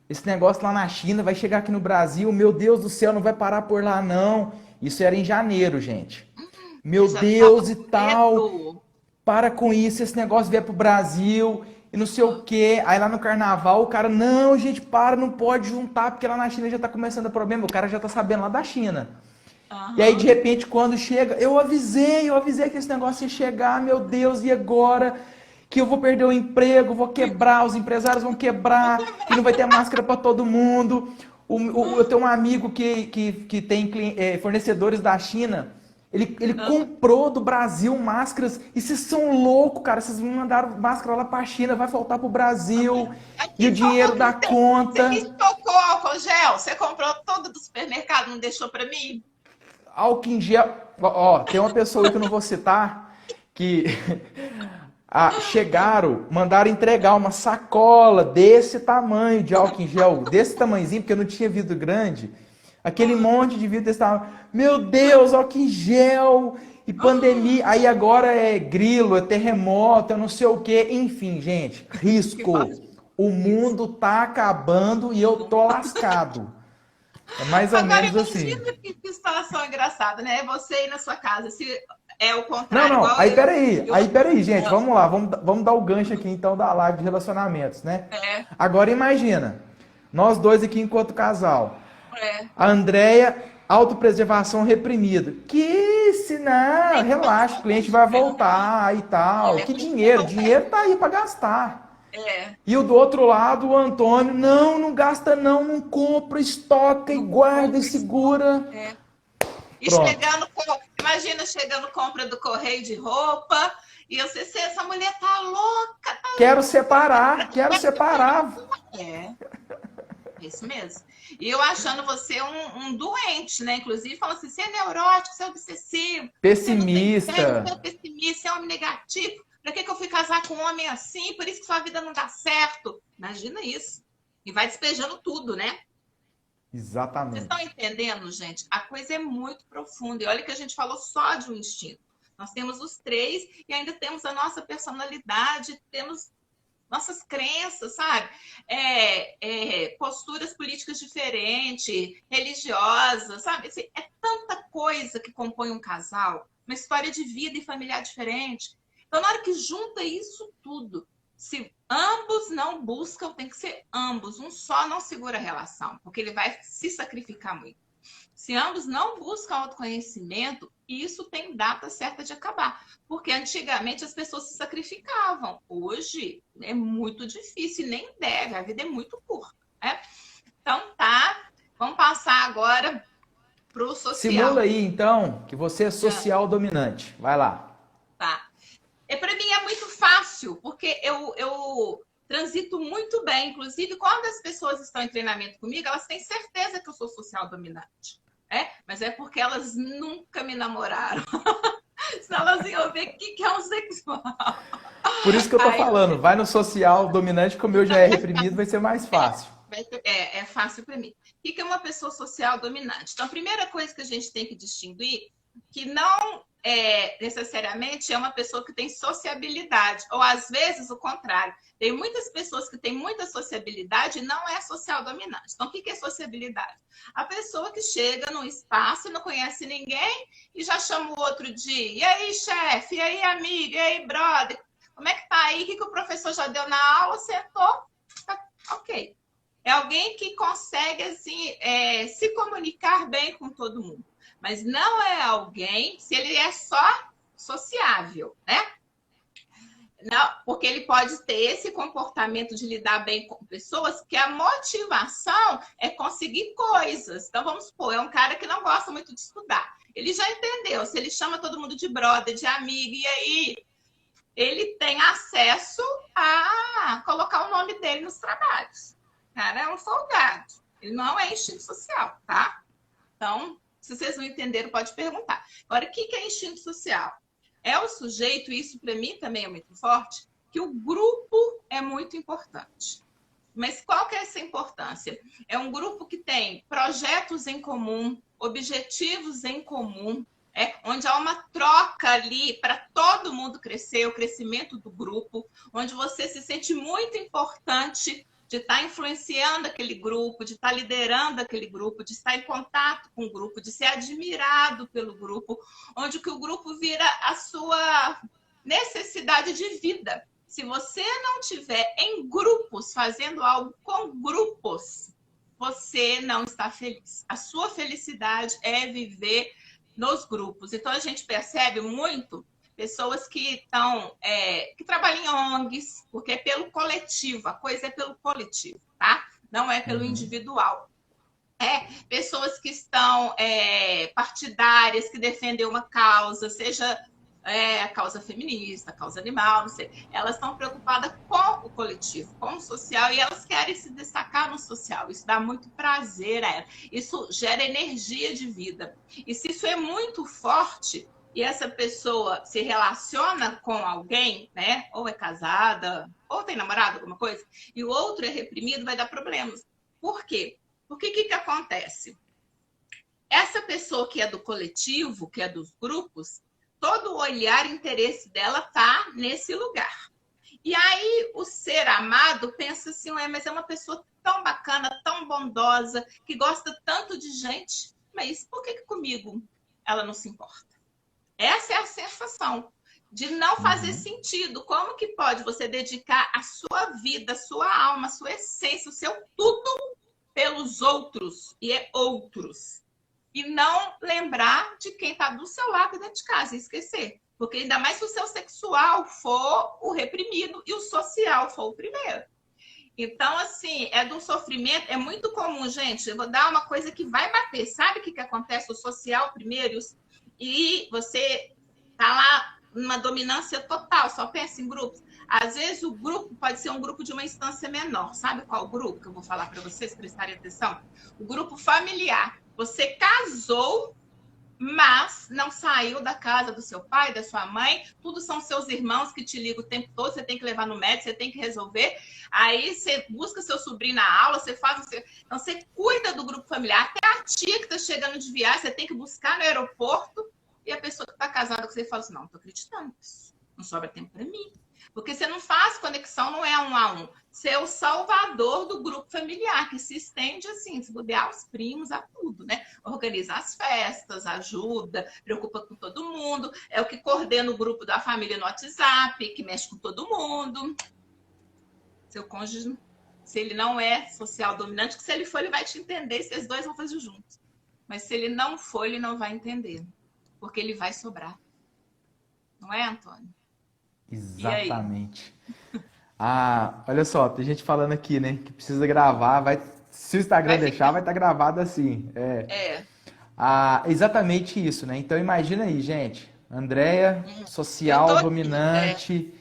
Esse negócio lá na China vai chegar aqui no Brasil, meu Deus do céu, não vai parar por lá não. Isso era em janeiro, gente. Meu Deus e tal, para com isso, esse negócio vier pro Brasil e não sei o quê. Aí lá no carnaval o cara, não, gente, para, não pode juntar, porque lá na China já tá começando o problema, o cara já tá sabendo lá da China. E aí de repente quando chega, eu avisei que esse negócio ia chegar, meu Deus, e agora? Que eu vou perder o emprego, vou quebrar, os empresários vão quebrar, e não vai ter máscara para todo mundo. Eu tenho um amigo que tem fornecedores da China, Ele comprou do Brasil máscaras. E vocês são loucos, cara. Vocês mandaram máscara lá pra China, vai voltar pro Brasil. E o Aqui, dinheiro da você me conta. estocou álcool gel? Você comprou todo do supermercado, não deixou para mim? Álcool em gel. Ó, tem uma pessoa aí que eu não vou citar que chegaram, mandaram entregar uma sacola desse tamanho de álcool em gel, desse tamanhozinho, porque não tinha vidro grande. Aquele monte de vidro desse tamanho. Meu Deus, álcool em gel e pandemia. Aí agora é grilo, é terremoto, é não sei o quê. Enfim, gente, risco. O mundo tá acabando e eu tô lascado. É mais ou Agora menos assim. imagina que situação engraçada, né? Você ir na sua casa, se é o Não, contrário, não. igual Aí eu. peraí. eu Aí peraí, gente. Vamos lá. Vamos dar o gancho aqui então da live de relacionamentos, né? é, Agora imagina. Nós dois aqui enquanto casal. é. A Andréia, autopreservação reprimida. Que se não, Nem relaxa, o pensar cliente nisso, vai né? Não tem. voltar e tal. É, Que tem que dinheiro? resolver. Dinheiro tá aí para gastar. É, E o do outro lado, o Antônio, não, não gasta não, não compra, estoca e não guarda e compra isso. segura. É. E Pronto. chegando, imagina chegando compra do correio de roupa, e você, essa mulher tá louca, tá Quero louca. separar, quero separar. É, isso mesmo. E eu achando você um doente, né? Inclusive, falando assim, você é neurótico, você é obsessivo, você não tem fé, você é Pessimista. pessimista, você é homem negativo. Pra que eu fui casar com um homem assim? Por isso que sua vida não dá certo. Imagina isso. E vai despejando tudo, né? Vocês estão Exatamente. entendendo, gente? A coisa é muito profunda. E olha que a gente falou só de um instinto. Nós temos os três e ainda temos a nossa personalidade, temos nossas crenças, sabe? Posturas políticas diferentes, religiosas, sabe? Assim, é tanta coisa que compõe um casal, uma história de vida e familiar diferente. Então, na hora que junta isso tudo, se ambos não buscam, tem que ser ambos. Um só não segura a relação, porque ele vai se sacrificar muito. Se ambos não buscam autoconhecimento, isso tem data certa de acabar. Porque antigamente as pessoas se sacrificavam. Hoje é muito difícil, nem deve, a vida é muito curta. Né? Então tá, vamos passar agora para o Simula social. aí, então, que você é social dominante. Vai lá. Tá. Para mim é muito fácil, porque eu transito muito bem. Inclusive, quando as pessoas estão em treinamento comigo, elas têm certeza que eu sou social dominante. Mas é porque elas nunca me namoraram. Senão elas iam ver o que é um sexual. Por isso que eu tô Aí, falando, vai no social dominante, como o meu já é reprimido, vai ser mais fácil. é fácil para mim. O que é uma pessoa social dominante? Então, a primeira coisa que a gente tem que distinguir que não necessariamente é uma pessoa que tem sociabilidade, ou às vezes o contrário. Tem muitas pessoas que têm muita sociabilidade e não é social dominante. Então, o que é sociabilidade? A pessoa que chega num espaço e não conhece ninguém e já chama o outro de e aí, chefe, e aí, amigo, e aí, brother, como é que tá aí? O que o professor já deu na aula? Sentou? Tá, ok. É alguém que consegue assim, se comunicar bem com todo mundo. Mas não é alguém, se ele é só sociável, né? Não, porque ele pode ter esse comportamento de lidar bem com pessoas, que a motivação é conseguir coisas. Então, vamos supor, é um cara que não gosta muito de estudar. Ele já entendeu, se ele chama todo mundo de brother, de amigo, e aí ele tem acesso a colocar o nome dele nos trabalhos. O cara é um folgado. Ele não é instinto social, tá? Então, se vocês não entenderam, pode perguntar. Agora, o que é instinto social? É o sujeito, isso para mim também é muito forte, que o grupo é muito importante. Mas qual que é essa importância? É um grupo que tem projetos em comum, objetivos em comum, onde há uma troca ali para todo mundo crescer, o crescimento do grupo, onde você se sente muito importante de estar influenciando aquele grupo, de estar liderando aquele grupo, de estar em contato com o grupo, de ser admirado pelo grupo, onde que o grupo vira a sua necessidade de vida. Se você não tiver em grupos, fazendo algo com grupos, você não está feliz. A sua felicidade é viver nos grupos. Então, a gente percebe muito pessoas que que trabalham em ONGs, porque é pelo coletivo, a coisa é pelo coletivo, tá? Não é pelo Uhum. individual. Pessoas que estão partidárias, que defendem uma causa, seja a causa feminista, a causa animal, não sei. Elas estão preocupadas com o coletivo, com o social, e elas querem se destacar no social. Isso dá muito prazer a elas. Isso gera energia de vida. E se isso é muito forte, e essa pessoa se relaciona com alguém, né? Ou é casada, ou tem namorado, alguma coisa, e o outro é reprimido, vai dar problemas. Por quê? Porque o que acontece? Essa pessoa que é do coletivo, que é dos grupos, todo o olhar e interesse dela está nesse lugar. E aí o ser amado pensa assim, mas é uma pessoa tão bacana, tão bondosa, que gosta tanto de gente, mas por que comigo ela não se importa? Essa é a sensação de não fazer sentido. Como que pode você dedicar a sua vida, a sua alma, a sua essência, o seu tudo pelos outros, e é outros, e não lembrar de quem está do seu lado dentro de casa, e esquecer. Porque ainda mais se o seu sexual for o reprimido e o social for o primeiro. Então, assim, é de um sofrimento, é muito comum, gente. Eu vou dar uma coisa que vai bater. Sabe o que acontece? O social primeiro, e você tá lá numa dominância total, só pensa em grupos. Às vezes o grupo pode ser um grupo de uma instância menor. Sabe qual grupo que eu vou falar para vocês prestarem atenção? O grupo familiar. Você casou, mas não saiu da casa do seu pai, da sua mãe, tudo são seus irmãos que te ligam o tempo todo, você tem que levar no médico, você tem que resolver, aí você busca seu sobrinho na aula, você faz... Então, você cuida do grupo familiar, até a tia que está chegando de viagem, você tem que buscar no aeroporto, e a pessoa que está casada com você fala assim, não estou acreditando nisso, não sobra tempo para mim. Porque você não faz conexão, não é um a um. Você é o salvador do grupo familiar, que se estende assim, se puder aos primos, a tudo, né? Organiza as festas, ajuda, preocupa com todo mundo, é o que coordena o grupo da família no WhatsApp, que mexe com todo mundo. Seu cônjuge, se ele não é social dominante, que se ele for, ele vai te entender, se os dois vão fazer juntos. Mas se ele não for, ele não vai entender, porque ele vai sobrar. Não é, Antônio? Exatamente. Ah, olha só, tem gente falando aqui, né, que precisa gravar, vai, se o Instagram deixar, vai estar gravado assim. Ah, exatamente isso, né? Então imagina aí, gente, Andréia, Eu tô social aqui, dominante,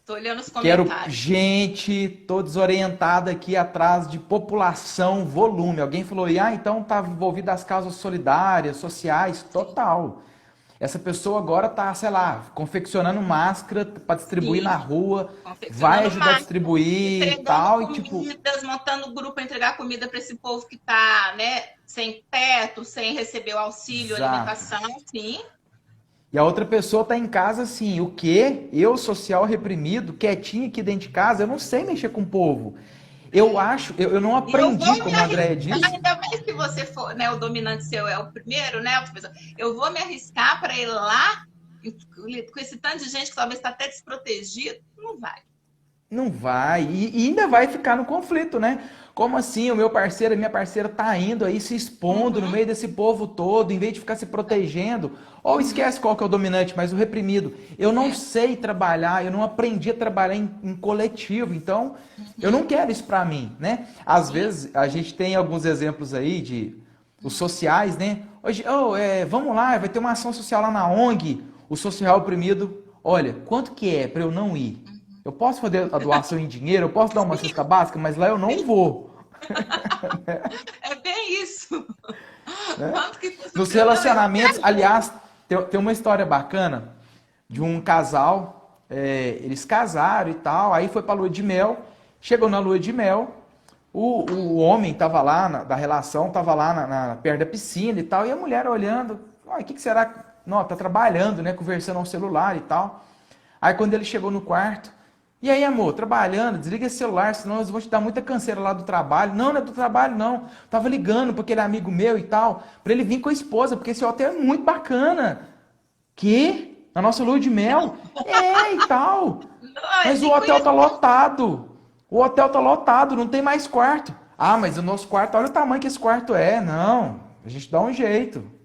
tô olhando os quero comentários. gente, tô desorientada aqui atrás de população, volume. Alguém falou, então tá envolvido as causas solidárias, sociais, total. Essa pessoa agora tá, sei lá, confeccionando máscara para distribuir na Sim, rua, vai confeccionando ajudar a massa, distribuir e entregando tal, e tipo, comidas, montando grupo para entregar comida para esse povo que está, né, sem teto, sem receber o auxílio exato. alimentação, sim. E a outra pessoa tá em casa assim, o quê? Eu, social reprimido, quietinho aqui dentro de casa, eu não sei mexer com o povo. Eu acho, eu não E eu aprendi, vou me como a Andrea arriscar, disse. ainda mais que você for, né, o dominante seu é o primeiro, né, eu vou me arriscar para ir lá com esse tanto de gente que talvez está até desprotegido, não vai. Não vai, e ainda vai ficar no conflito, né? Como assim o meu parceiro, a minha parceira tá indo aí se expondo no Uhum, meio desse povo todo, em vez de ficar se protegendo? Ou uhum, esquece qual que é o dominante, mas o reprimido. Eu não é, sei trabalhar, eu não aprendi a trabalhar em coletivo, então eu não uhum, quero isso pra mim, né? Às sim. vezes a gente tem alguns exemplos aí de os sociais, né? Hoje, vamos lá, vai ter uma ação social lá na ONG, o social oprimido. Olha, quanto que é para eu não ir? Eu posso fazer a doação em dinheiro, eu posso dar uma cesta básica, mas lá eu não vou, É bem isso. né? Quanto que custa Nos para eu não? Eu relacionamentos, aliás, tem uma história bacana de um casal, eles casaram e tal, aí foi pra lua de mel, chegou na lua de mel, o homem tava lá, da relação, tava lá perto da piscina e tal, e a mulher olhando, o que será? Não, tá trabalhando, né, conversando ao celular e tal. Aí quando ele chegou no quarto, e aí, amor, trabalhando, desliga esse celular, senão eles vão te dar muita canseira lá do trabalho. Não, não é do trabalho, não. Tava ligando porque ele é amigo meu e tal, pra ele vir com a esposa, porque esse hotel é muito bacana. Que? Na nossa lua de mel? É, e tal. não, Mas o nem hotel conheço. tá lotado. O hotel tá lotado, não tem mais quarto. Ah, mas o nosso quarto, olha o tamanho que esse quarto é. Não, a gente dá um jeito.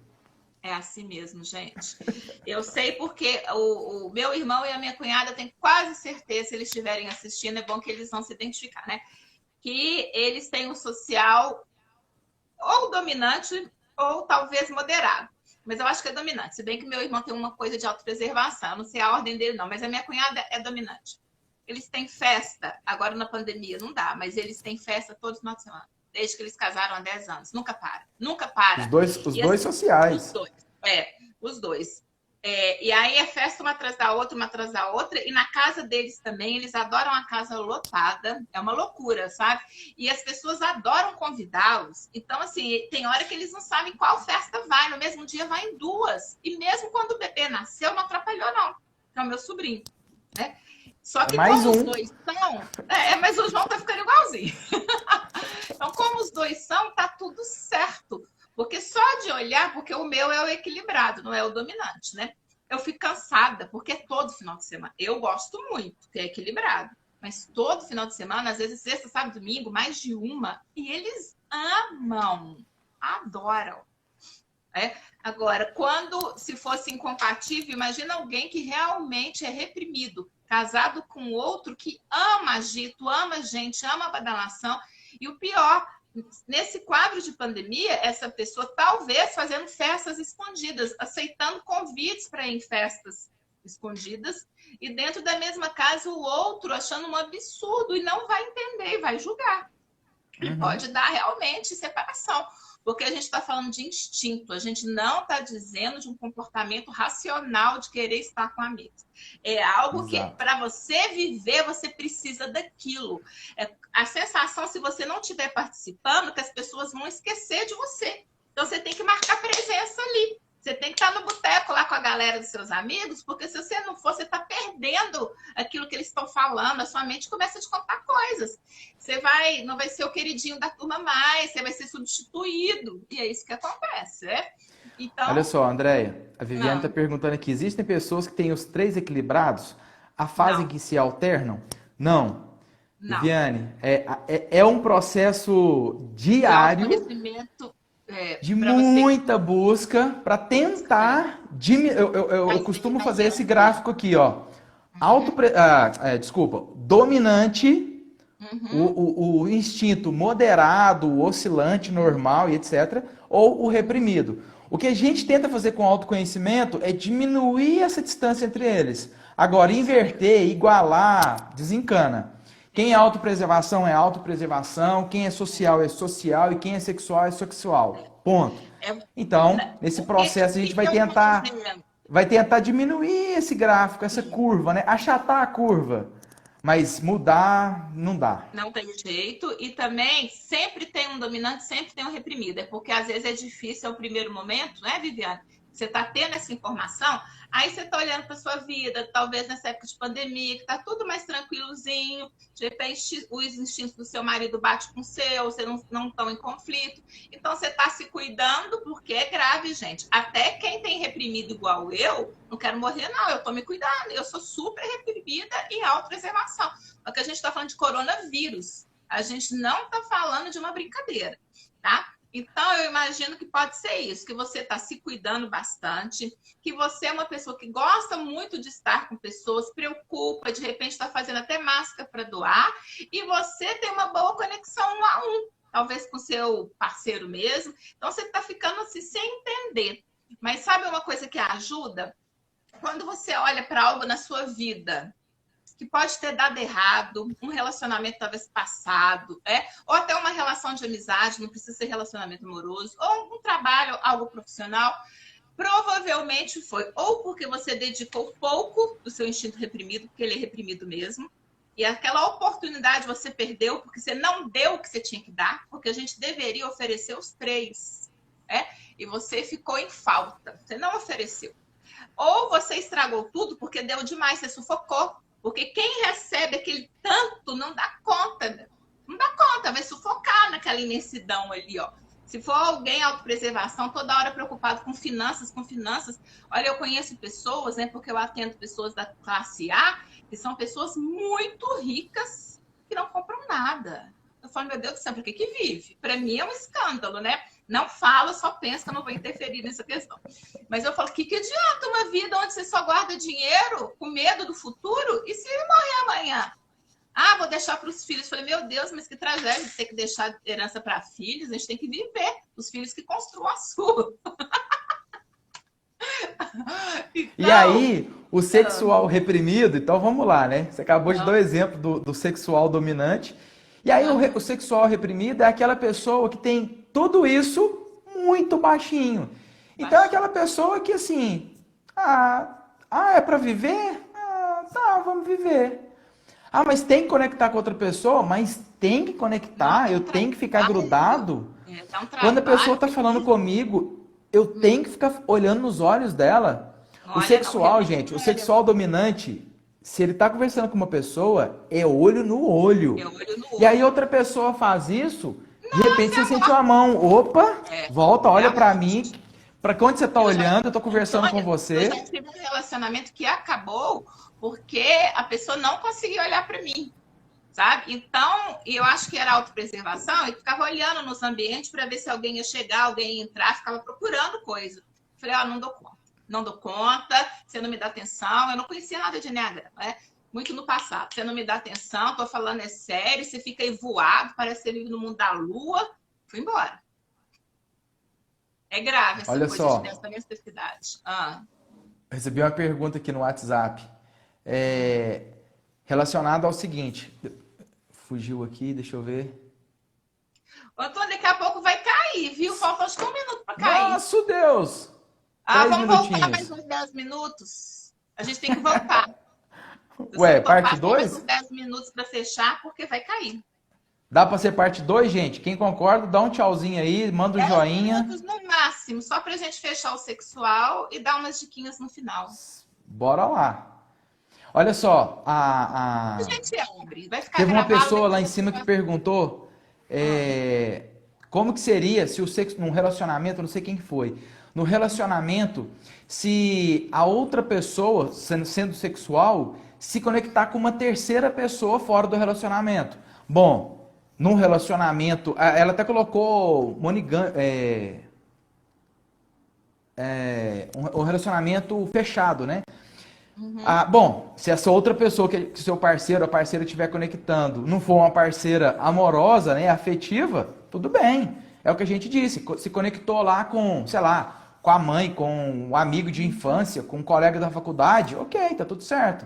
É assim mesmo, gente. Eu sei porque o meu irmão e a minha cunhada, eu tenho quase certeza, se eles estiverem assistindo, é bom que eles vão se identificar, né? Que eles têm um social ou dominante ou talvez moderado. Mas eu acho que é dominante. Se bem que meu irmão tem uma coisa de autopreservação. Eu não sei a ordem dele, não. Mas a minha cunhada é dominante. Eles têm festa, agora na pandemia não dá, mas eles têm festa todo final de semana. Desde que eles casaram há 10 anos. Nunca para. Nunca para. Os E dois assim, os sociais. dois. Os dois. E aí é festa uma atrás da outra, uma atrás da outra. E na casa deles também, eles adoram a casa lotada. É uma loucura, sabe? E as pessoas adoram convidá-los. Então, assim, tem hora que eles não sabem qual festa vai. No mesmo dia vai em duas. E mesmo quando o bebê nasceu, não atrapalhou, não. Que é o meu sobrinho, né? Só É que mais como os um. dois são... mas o João tá ficando igualzinho. Então, como os dois são, tá tudo certo. Porque só de olhar, porque o meu é o equilibrado, não é o dominante, né? Eu fico cansada, porque é todo final de semana. Eu gosto muito, que é equilibrado. Mas todo final de semana, às vezes sexta, sábado, domingo, mais de uma. E eles amam, adoram. Agora, quando se fosse incompatível, imagina alguém que realmente é reprimido, casado com outro que ama agito, ama gente, ama badalação. E o pior, nesse quadro de pandemia, essa pessoa talvez fazendo festas escondidas, aceitando convites para ir em festas escondidas, e dentro da mesma casa o outro achando um absurdo e não vai entender, vai julgar. E pode dar realmente separação, porque a gente está falando de instinto, a gente não está dizendo de um comportamento racional de querer estar com amigos. É algo que, Exato. para você viver, você precisa daquilo. A sensação, se você não estiver participando, que as pessoas vão esquecer de você. Então, você tem que marcar presença ali. Você tem que estar no boteco lá com a galera dos seus amigos, porque se você não for, você está perdendo aquilo que eles estão falando, a sua mente começa a te contar coisas. Você não vai ser o queridinho da turma mais, você vai ser substituído. E é isso que acontece, né? Olha Então, só, Andréia, a Viviane está não, perguntando aqui: existem pessoas que têm os três equilibrados? A fase em não, que se alternam? Não. não. Viviane, é um processo De diário autoconhecimento, de para você muita busca para tentar diminuir. Eu mas tem que costumo dar fazer esse tempo. gráfico aqui, ó. Uhum, Desculpa, dominante, uhum. o instinto moderado, oscilante, normal e etc., ou o reprimido. O que a gente tenta fazer com o autoconhecimento é diminuir essa distância entre eles. Agora, Isso mesmo. inverter, igualar, desencana. Quem é autopreservação é autopreservação, quem é social e quem é sexual é sexual. Ponto. É, Então, nesse o processo a gente que eu estou dizendo? vai tentar diminuir esse gráfico, essa curva, né? Achatar a curva. Mas mudar não dá. Não tem jeito. E também sempre tem um dominante, sempre tem um reprimido. É porque às vezes é difícil, é o primeiro momento, né, Viviane? Você está tendo essa informação, aí você está olhando para sua vida, talvez nessa época de pandemia, que está tudo mais tranquilozinho, de repente os instintos do seu marido batem com o seu, você não estão em conflito. Então você está se cuidando, porque é grave, gente. Até quem tem reprimido igual eu, não quero morrer, não, eu estou me cuidando, eu sou super reprimida e autopreservação. Porque a gente está falando de coronavírus. A gente não está falando de uma brincadeira, tá? Então, eu imagino que pode ser isso, que você está se cuidando bastante, que você é uma pessoa que gosta muito de estar com pessoas, preocupa, de repente está fazendo até máscara para doar, e você tem uma boa conexão um a um, talvez com seu parceiro mesmo. Então, você está ficando assim, sem entender. Mas sabe uma coisa que ajuda? Quando você olha para algo na sua vida que pode ter dado errado, um relacionamento talvez passado, ou até uma relação de amizade, não precisa ser relacionamento amoroso, ou um trabalho, algo profissional, provavelmente foi ou porque você dedicou pouco do seu instinto reprimido, porque ele é reprimido mesmo, e aquela oportunidade você perdeu porque você não deu o que você tinha que dar, porque a gente deveria oferecer os três, e você ficou em falta, você não ofereceu. Ou você estragou tudo porque deu demais, você sufocou. Porque quem recebe aquele tanto não dá conta. Não dá conta, vai sufocar naquela imensidão ali, ó. Se for alguém autopreservação, toda hora preocupado com finanças. Olha, eu conheço pessoas, né? Porque eu atendo pessoas da classe A, que são pessoas muito ricas que não compram nada. Eu falo, meu Deus do céu, para que vive? Para mim é um escândalo, né? Não falo, só penso que eu não vou interferir nessa questão. Mas eu falo, que adianta uma vida onde você só guarda dinheiro com medo do futuro? E se ele morrer amanhã? Ah, vou deixar para os filhos. Falei, meu Deus, mas que tragédia ter que deixar herança para filhos. A gente tem que viver. Os filhos que construam a sua. E Então, aí, o sexual reprimido, então vamos lá, né? Você acabou de dar o exemplo do sexual dominante. E aí, o sexual reprimido é aquela pessoa que tem tudo isso muito baixinho. Então, é aquela pessoa que, assim, é pra viver? Ah, tá, vamos viver. Ah, mas tem que conectar com outra pessoa? Mas tem que não, conectar, dá eu um tenho que ficar trabalho. grudado. Dá um Quando a pessoa trabalho. tá falando comigo, eu tenho que ficar olhando nos olhos dela. O Olha, não, sexual, realmente gente, o pega. sexual dominante, se ele tá conversando com uma pessoa, é olho no olho. É olho no E aí olho. outra pessoa faz isso, de Nossa, repente é você sente amor. uma mão, opa, volta, É olha amor. pra mim, pra onde você tá Eu já, olhando, eu tô conversando com Antônia, eu já você. tive um relacionamento que acabou porque a pessoa não conseguia olhar para mim, sabe? Então, eu acho que era autopreservação e ficava olhando nos ambientes para ver se alguém ia chegar, alguém ia entrar, ficava procurando coisa. Falei, não dou conta. Não dou conta, você não me dá atenção. Eu não conhecia nada de Enneagrama, né? Muito no passado. Você não me dá atenção, tô falando é sério, você fica aí voado, parece que você vive no mundo da lua. Fui embora. É grave essa Olha coisa de só, dessa necessidade. recebi uma pergunta aqui no WhatsApp, relacionada ao seguinte, fugiu aqui, deixa eu ver. Antônio, daqui a pouco vai cair, viu? Falta acho que 1 minuto para cair. Nossa, Deus! 3 Vamos voltar mais minutinhos. uns 10 minutos. A gente tem que voltar. Se você Ué, parte topar, tem mais 2? uns 10 minutos para fechar, porque vai cair. Dá pra ser parte 2, gente? Quem concorda, dá um tchauzinho aí, manda um 10 joinha. minutos no máximo, só para a gente fechar o sexual e dar umas diquinhas no final. Bora lá. Olha só, A gente abre, vai ficar teve uma gravado, pessoa lá depois em você cima que vai... perguntou como que seria se o sexo, num relacionamento, não sei quem que foi, no relacionamento, se a outra pessoa, sendo sexual, se conectar com uma terceira pessoa fora do relacionamento. Bom, num relacionamento, ela até colocou um relacionamento fechado, né? Bom, se essa outra pessoa que seu parceiro ou parceira estiver conectando não for uma parceira amorosa, né, afetiva, tudo bem. É o que a gente disse. Se conectou lá com, sei lá, com a mãe, com um amigo de infância, com um colega da faculdade, ok, tá tudo certo.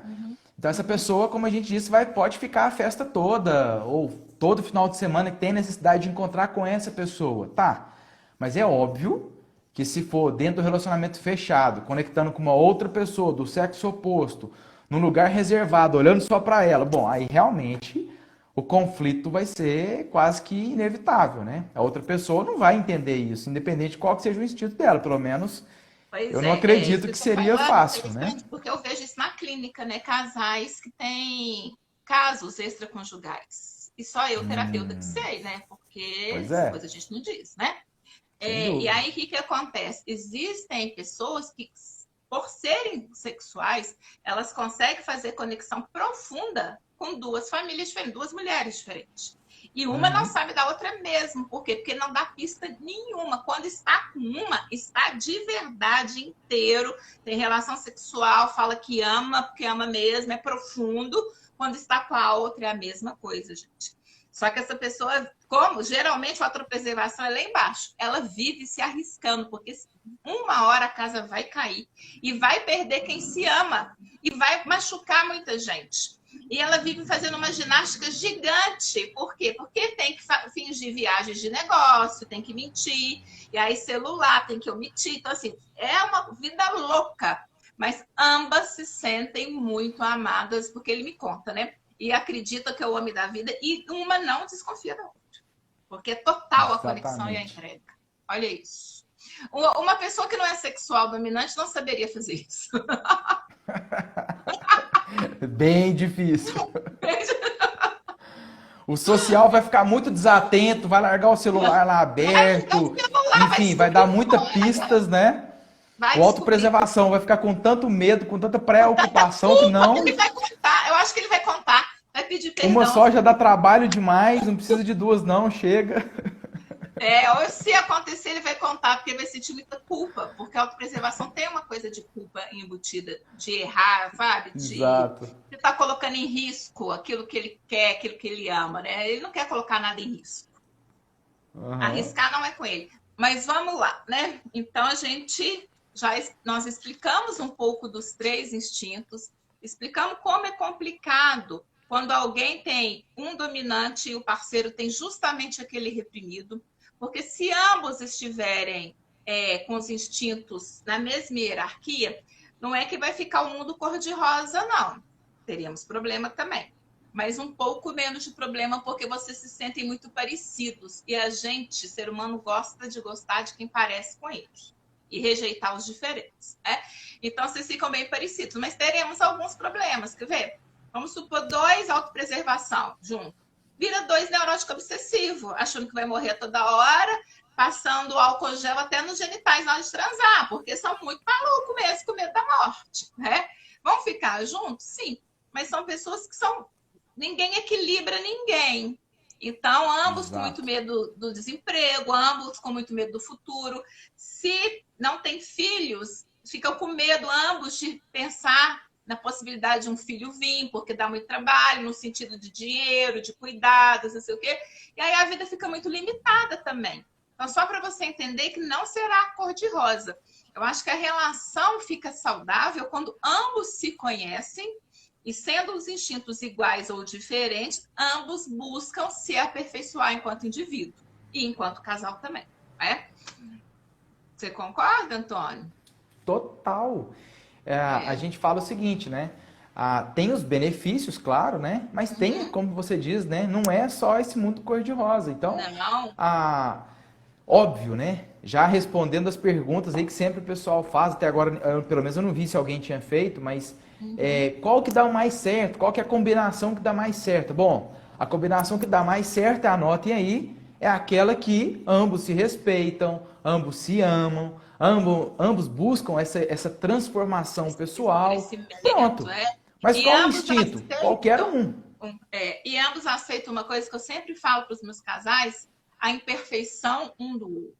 Então essa pessoa, como a gente disse, pode ficar a festa toda, ou todo final de semana que tem necessidade de encontrar com essa pessoa. Tá. Mas é óbvio que se for dentro do relacionamento fechado, conectando com uma outra pessoa do sexo oposto, num lugar reservado, olhando só para ela, bom, aí realmente o conflito vai ser quase que inevitável, né? A outra pessoa não vai entender isso, independente de qual que seja o instinto dela, pelo menos Pois eu não é isso acredito que eu que tô seria falando, fácil, né? porque eu vejo isso na clínica, né? Casais que têm casos extraconjugais. E só eu, terapeuta, que sei, né? Porque Pois depois é, a gente não diz, né? sem E dúvida. aí, o que acontece? Existem pessoas que, por serem sexuais, elas conseguem fazer conexão profunda com duas famílias diferentes, duas mulheres diferentes. E uma não Uhum. sabe da outra mesmo. Por quê? Porque não dá pista nenhuma. Quando está com uma, está de verdade inteiro, tem relação sexual, fala que ama, porque ama mesmo, é profundo. Quando está com a outra, é a mesma coisa, gente. Só que essa pessoa, como geralmente a autopreservação é lá embaixo, ela vive se arriscando, porque uma hora a casa vai cair e vai perder quem se ama e vai machucar muita gente. E ela vive fazendo uma ginástica gigante. Por quê? Porque tem que fingir viagens de negócio, tem que mentir, e aí celular, tem que omitir. Então, assim, é uma vida louca. Mas ambas se sentem muito amadas, porque ele me conta, né? E acredita que é o homem da vida, e uma não desconfia da outra. Porque é total a conexão e a Exatamente. entrega. Olha isso. Uma pessoa que não é sexual dominante não saberia fazer isso. Bem difícil. O social vai ficar muito desatento, vai largar o celular lá Vai ligar o aberto, celular, vai enfim, vai descobrir dar o muitas colega. pistas, né? Vai O descobrir. autopreservação vai ficar com tanto medo, com tanta preocupação que Ele não. vai contar. Eu acho que ele vai contar. Vai pedir Uma perdão. só já dá trabalho demais, não precisa de duas, não, chega. Ou se acontecer, ele vai contar, porque vai sentir muita culpa, porque a autopreservação tem uma coisa de culpa embutida, de errar, sabe? De Exato. estar colocando em risco aquilo que ele quer, aquilo que ele ama, né? Ele não quer colocar nada em risco. Aham. Arriscar não é com ele. Mas vamos lá, né? Então nós explicamos um pouco dos 3 instintos, explicamos como é complicado quando alguém tem um dominante e o parceiro tem justamente aquele reprimido, porque se ambos estiverem com os instintos na mesma hierarquia, não é que vai ficar o mundo cor-de-rosa, não. Teríamos problema também. Mas um pouco menos de problema porque vocês se sentem muito parecidos. E a gente, ser humano, gosta de gostar de quem parece com eles e rejeitar os diferentes, né? Então, vocês ficam bem parecidos, mas teremos alguns problemas, quer ver? Vamos supor 2 autopreservação junto. Vira 2 neurótico obsessivo, achando que vai morrer toda hora, passando álcool gel até nos genitais na hora de transar, porque são muito malucos mesmo, com medo da morte, né? Vão ficar juntos? Sim, mas são pessoas que são... Ninguém equilibra ninguém. Então, ambos com muito Exato. medo do desemprego, ambos com muito medo do futuro. Se não tem filhos, ficam com medo ambos de pensar na possibilidade de um filho vir, porque dá muito trabalho, no sentido de dinheiro, de cuidados, não sei o quê. E aí a vida fica muito limitada também. Então, só para você entender que não será cor-de-rosa. Eu acho que a relação fica saudável quando ambos se conhecem e sendo os instintos iguais ou diferentes, ambos buscam se aperfeiçoar enquanto indivíduo e enquanto casal também. Né? Você concorda, Antônio? Total. A gente fala o seguinte, né? Tem os benefícios, claro, né? Mas tem, Uhum. como você diz, né? Não é só esse mundo cor-de-rosa. Então, Não. óbvio, né? Já respondendo as perguntas aí que sempre o pessoal faz, até agora, pelo menos eu não vi se alguém tinha feito, mas Uhum. qual que dá o mais certo? Qual que é a combinação que dá mais certo? Bom, a combinação que dá mais certo, anotem aí, é aquela que ambos se respeitam, ambos se amam, ambos buscam essa transformação Esse pessoal. crescimento, Pronto. é. Mas E qual o ambos instinto? Qualquer aceitam, um. e ambos aceitam uma coisa que eu sempre falo para os meus casais, a imperfeição um do outro.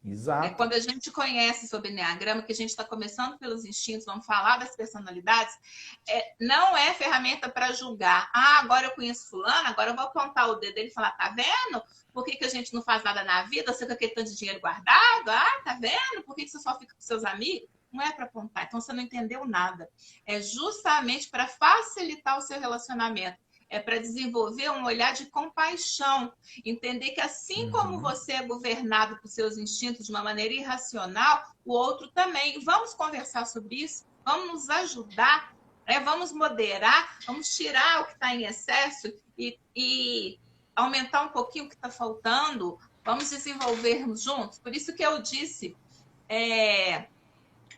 Exato. Quando a gente conhece sobre Enneagrama, que a gente está começando pelos instintos, vamos falar das personalidades, não é ferramenta para julgar. Agora eu conheço fulano, agora eu vou apontar o dedo dele e falar, tá vendo? Por que a gente não faz nada na vida? Você com aquele tanto de dinheiro guardado? Tá vendo? Por que você só fica com seus amigos? Não é para apontar, então você não entendeu nada. É justamente para facilitar o seu relacionamento. É para desenvolver um olhar de compaixão, entender que assim como Uhum. você é governado por seus instintos de uma maneira irracional, o outro também. Vamos conversar sobre isso, vamos nos ajudar, vamos moderar, vamos tirar o que está em excesso e aumentar um pouquinho o que está faltando, vamos desenvolvermos juntos. Por isso que eu disse,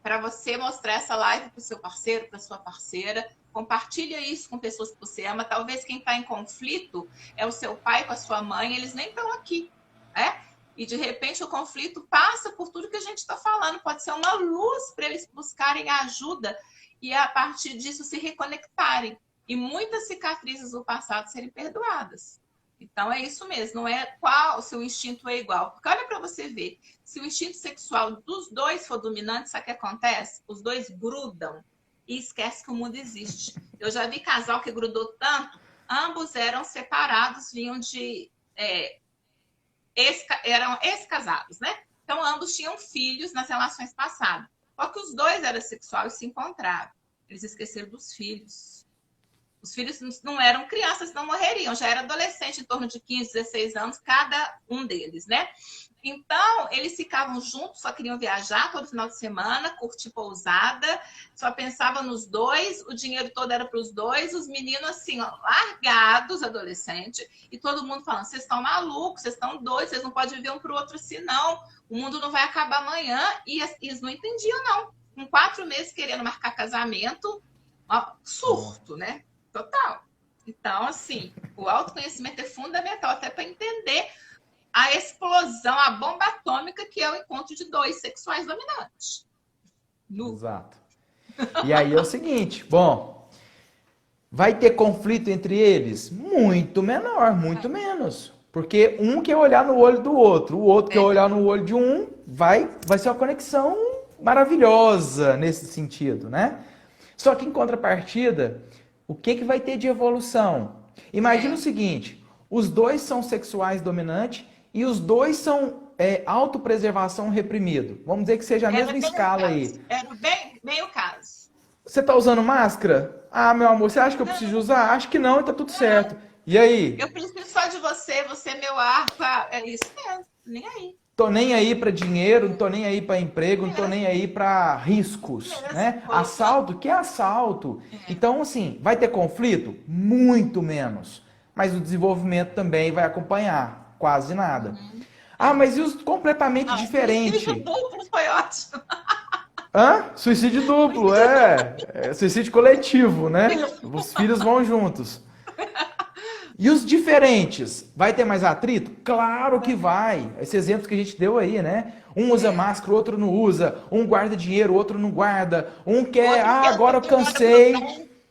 para você mostrar essa live para o seu parceiro, para sua parceira. Compartilha isso com pessoas que você ama. Talvez quem está em conflito é o seu pai com a sua mãe, eles nem estão aqui, né? E de repente o conflito passa por tudo que a gente está falando. Pode ser uma luz para eles buscarem ajuda e a partir disso se reconectarem. E muitas cicatrizes do passado serem perdoadas. Então é isso mesmo, não é qual se o instinto é igual. Porque olha para você ver, se o instinto sexual dos dois for dominante, sabe o que acontece? Os dois grudam e esquece que o mundo existe. Eu já vi casal que grudou tanto, ambos eram separados, vinham de... eram ex-casados, né? Então ambos tinham filhos nas relações passadas. Só que os dois eram sexuais e se encontraram. Eles esqueceram dos filhos. Os filhos não eram crianças, não morreriam, já era adolescente, em torno de 15, 16 anos, cada um deles, né? Então, eles ficavam juntos, só queriam viajar todo final de semana, curtir pousada, só pensavam nos dois, o dinheiro todo era para os dois, os meninos assim, ó, largados, adolescentes, e todo mundo falando, vocês estão malucos, vocês estão doidos, vocês não podem viver um para o outro assim, não, o mundo não vai acabar amanhã, e eles não entendiam, não. Com 4 meses querendo marcar casamento, ó, surto, né? Total. Então, assim, o autoconhecimento é fundamental até para entender a explosão, a bomba atômica que é o encontro de dois sexuais dominantes. Exato. E aí é o seguinte, bom, vai ter conflito entre eles? Muito menor, muito menos. Porque um quer olhar no olho do outro, o outro quer olhar no olho de um, vai ser uma conexão maravilhosa nesse sentido, né? Só que em contrapartida, o que que vai ter de evolução? Imagina o seguinte, os dois são sexuais dominantes e os dois são autopreservação reprimido. Vamos dizer que seja a mesma escala aí. Era bem o caso. Você tá usando máscara? Ah, meu amor, você acha que eu preciso usar? Acho que não, e tá tudo certo. E aí? Eu preciso só de você, você é meu ar, é isso mesmo, nem aí. Tô nem aí para dinheiro, não tô nem aí para emprego, não tô nem aí para riscos, né? Assalto, que é assalto? Então, assim, vai ter conflito? Muito menos. Mas o desenvolvimento também vai acompanhar, quase nada. Ah, mas e os completamente diferentes? Suicídio duplo foi ótimo. Hã? Suicídio duplo, suicídio coletivo, né? Os filhos vão juntos. E os diferentes? Vai ter mais atrito? Claro que vai. Esse exemplo que a gente deu aí, né? Um usa máscara, o outro não usa. Um guarda dinheiro, o outro não guarda. Um quer, agora eu cansei.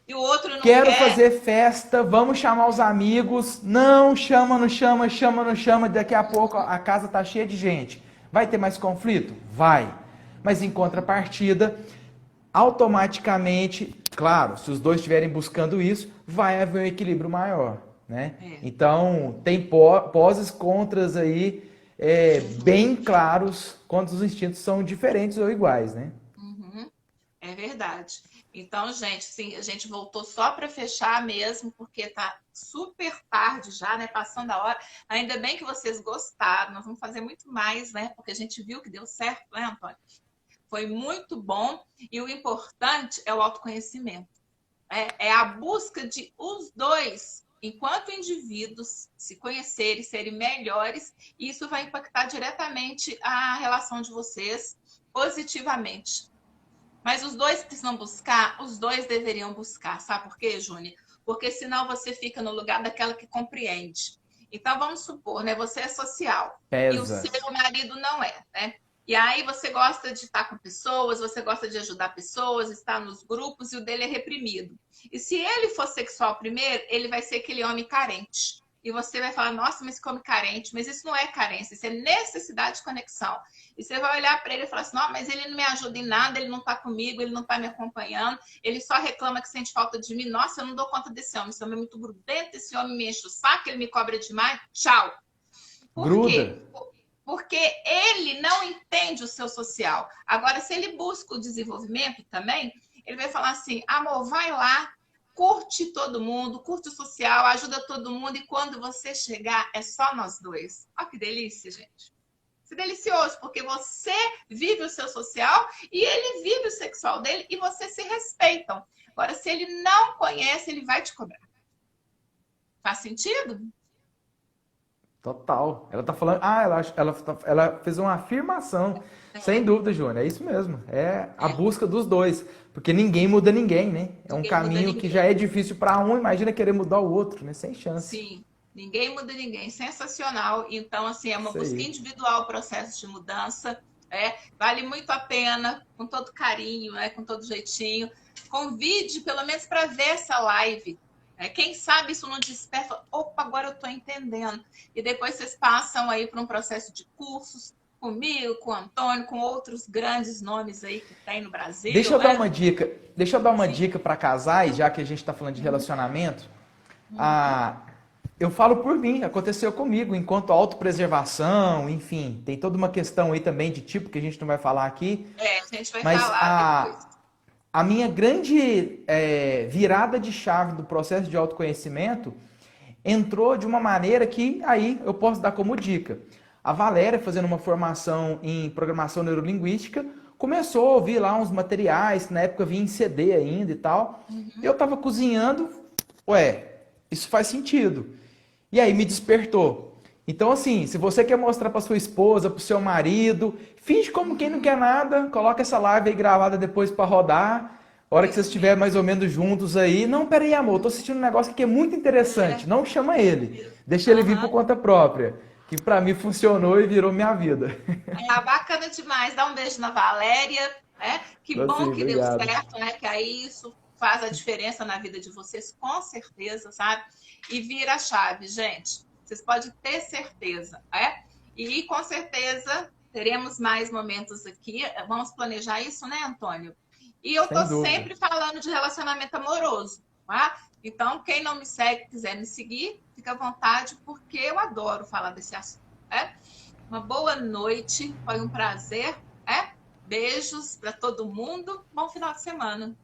E o outro não quero quer. fazer festa, vamos chamar os amigos. Não, chama, não chama, chama, não chama. Daqui a pouco a casa tá cheia de gente. Vai ter mais conflito? Vai. Mas em contrapartida, automaticamente, claro, se os dois estiverem buscando isso, vai haver um equilíbrio maior, né? Então, tem pós e contras aí bem claros quando os instintos são diferentes ou iguais, né? É verdade. Então, gente, sim, a gente voltou só para fechar mesmo, porque tá super tarde já, né? Passando a hora. Ainda bem que vocês gostaram. Nós vamos fazer muito mais, né? Porque a gente viu que deu certo, né, Antônio? Foi muito bom. E o importante é o autoconhecimento. É a busca de os dois, enquanto indivíduos, se conhecerem, serem melhores. E isso vai impactar diretamente a relação de vocês positivamente. Mas os dois precisam buscar, os dois deveriam buscar. Sabe por quê, Júnior? Porque senão você fica no lugar daquela que compreende. Então, vamos supor, né? Você é social. Pesa. E o seu marido não é, né? E aí você gosta de estar com pessoas, você gosta de ajudar pessoas, estar nos grupos, e o dele é reprimido. E se ele for sexual primeiro, ele vai ser aquele homem carente. E você vai falar, nossa, mas que homem carente. Mas isso não é carência, isso é necessidade de conexão. E você vai olhar para ele e falar assim, não, mas ele não me ajuda em nada, ele não está comigo, ele não está me acompanhando, ele só reclama que sente falta de mim. Nossa, eu não dou conta desse homem, esse homem é muito grudento, esse homem me enche o saco, ele me cobra demais. Tchau. Por quê? Porque ele não entende o seu social. Agora, se ele busca o desenvolvimento também, ele vai falar assim, amor, vai lá, curte todo mundo, curte o social, ajuda todo mundo, e quando você chegar, é só nós dois. Olha que delícia, gente. Isso é delicioso, porque você vive o seu social e ele vive o sexual dele e vocês se respeitam. Agora, se ele não conhece, ele vai te cobrar. Faz sentido? Total. Ela tá falando. Ela fez uma afirmação. Sem dúvida, Júnior. É isso mesmo. É a busca dos dois. Porque ninguém muda ninguém, né? É um caminho que já é difícil para um, imagina querer mudar o outro, né? Sem chance. Sim. Ninguém muda ninguém. Sensacional. Então, assim, é uma busca individual, o processo de mudança. Vale muito a pena, com todo carinho, com todo jeitinho. Convide, pelo menos, para ver essa live. Quem sabe isso não desperta, opa, agora eu estou entendendo. E depois vocês passam aí para um processo de cursos comigo, com o Antônio, com outros grandes nomes aí que tem no Brasil. Deixa eu dar uma dica para casais, já que a gente está falando de relacionamento. Eu falo por mim, aconteceu comigo, enquanto autopreservação, enfim, tem toda uma questão aí também de tipo que a gente não vai falar aqui. A gente vai falar depois. A minha grande virada de chave do processo de autoconhecimento entrou de uma maneira que aí eu posso dar como dica. A Valéria, fazendo uma formação em programação neurolinguística, começou a ouvir lá uns materiais, que na época vinha em CD ainda e tal. Eu estava cozinhando, isso faz sentido. E aí me despertou. Então, assim, se você quer mostrar para sua esposa, para o seu marido, finge como quem não quer nada, coloca essa live aí gravada depois para rodar. A hora que vocês estiverem mais ou menos juntos aí, não, peraí, amor, tô assistindo um negócio que é muito interessante. Não chama ele, deixa ele vir por conta própria, que para mim funcionou e virou minha vida. Bacana demais. Dá um beijo na Valéria, Que bom que obrigado. Deu certo, Que aí isso faz a diferença na vida de vocês, com certeza, sabe? E vira a chave, gente. Vocês podem ter certeza, é? E com certeza teremos mais momentos aqui. Vamos planejar isso, né, Antônio? E eu Sem tô dúvida. sempre falando de relacionamento amoroso, tá? Então, quem não me segue, quiser me seguir, fica à vontade, porque eu adoro falar desse assunto, é? Uma boa noite, foi um prazer, é? Beijos para todo mundo, bom final de semana.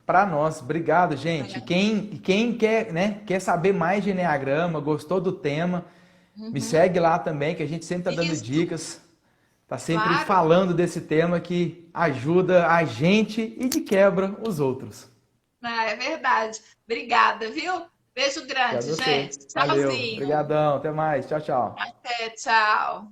Para nós, obrigado, gente. É. Quem quer, né, quer saber mais de Enneagrama, gostou do tema, me Uhum. segue lá também, que a gente sempre tá dando Isso, dicas, tá sempre claro. falando desse tema que ajuda a gente e de quebra os outros. Ah, é verdade. Obrigada, viu? Beijo Obrigado grande, a você. gente. Valeu. Tchauzinho. Obrigadão. Até mais. Tchau, tchau. Até, tchau.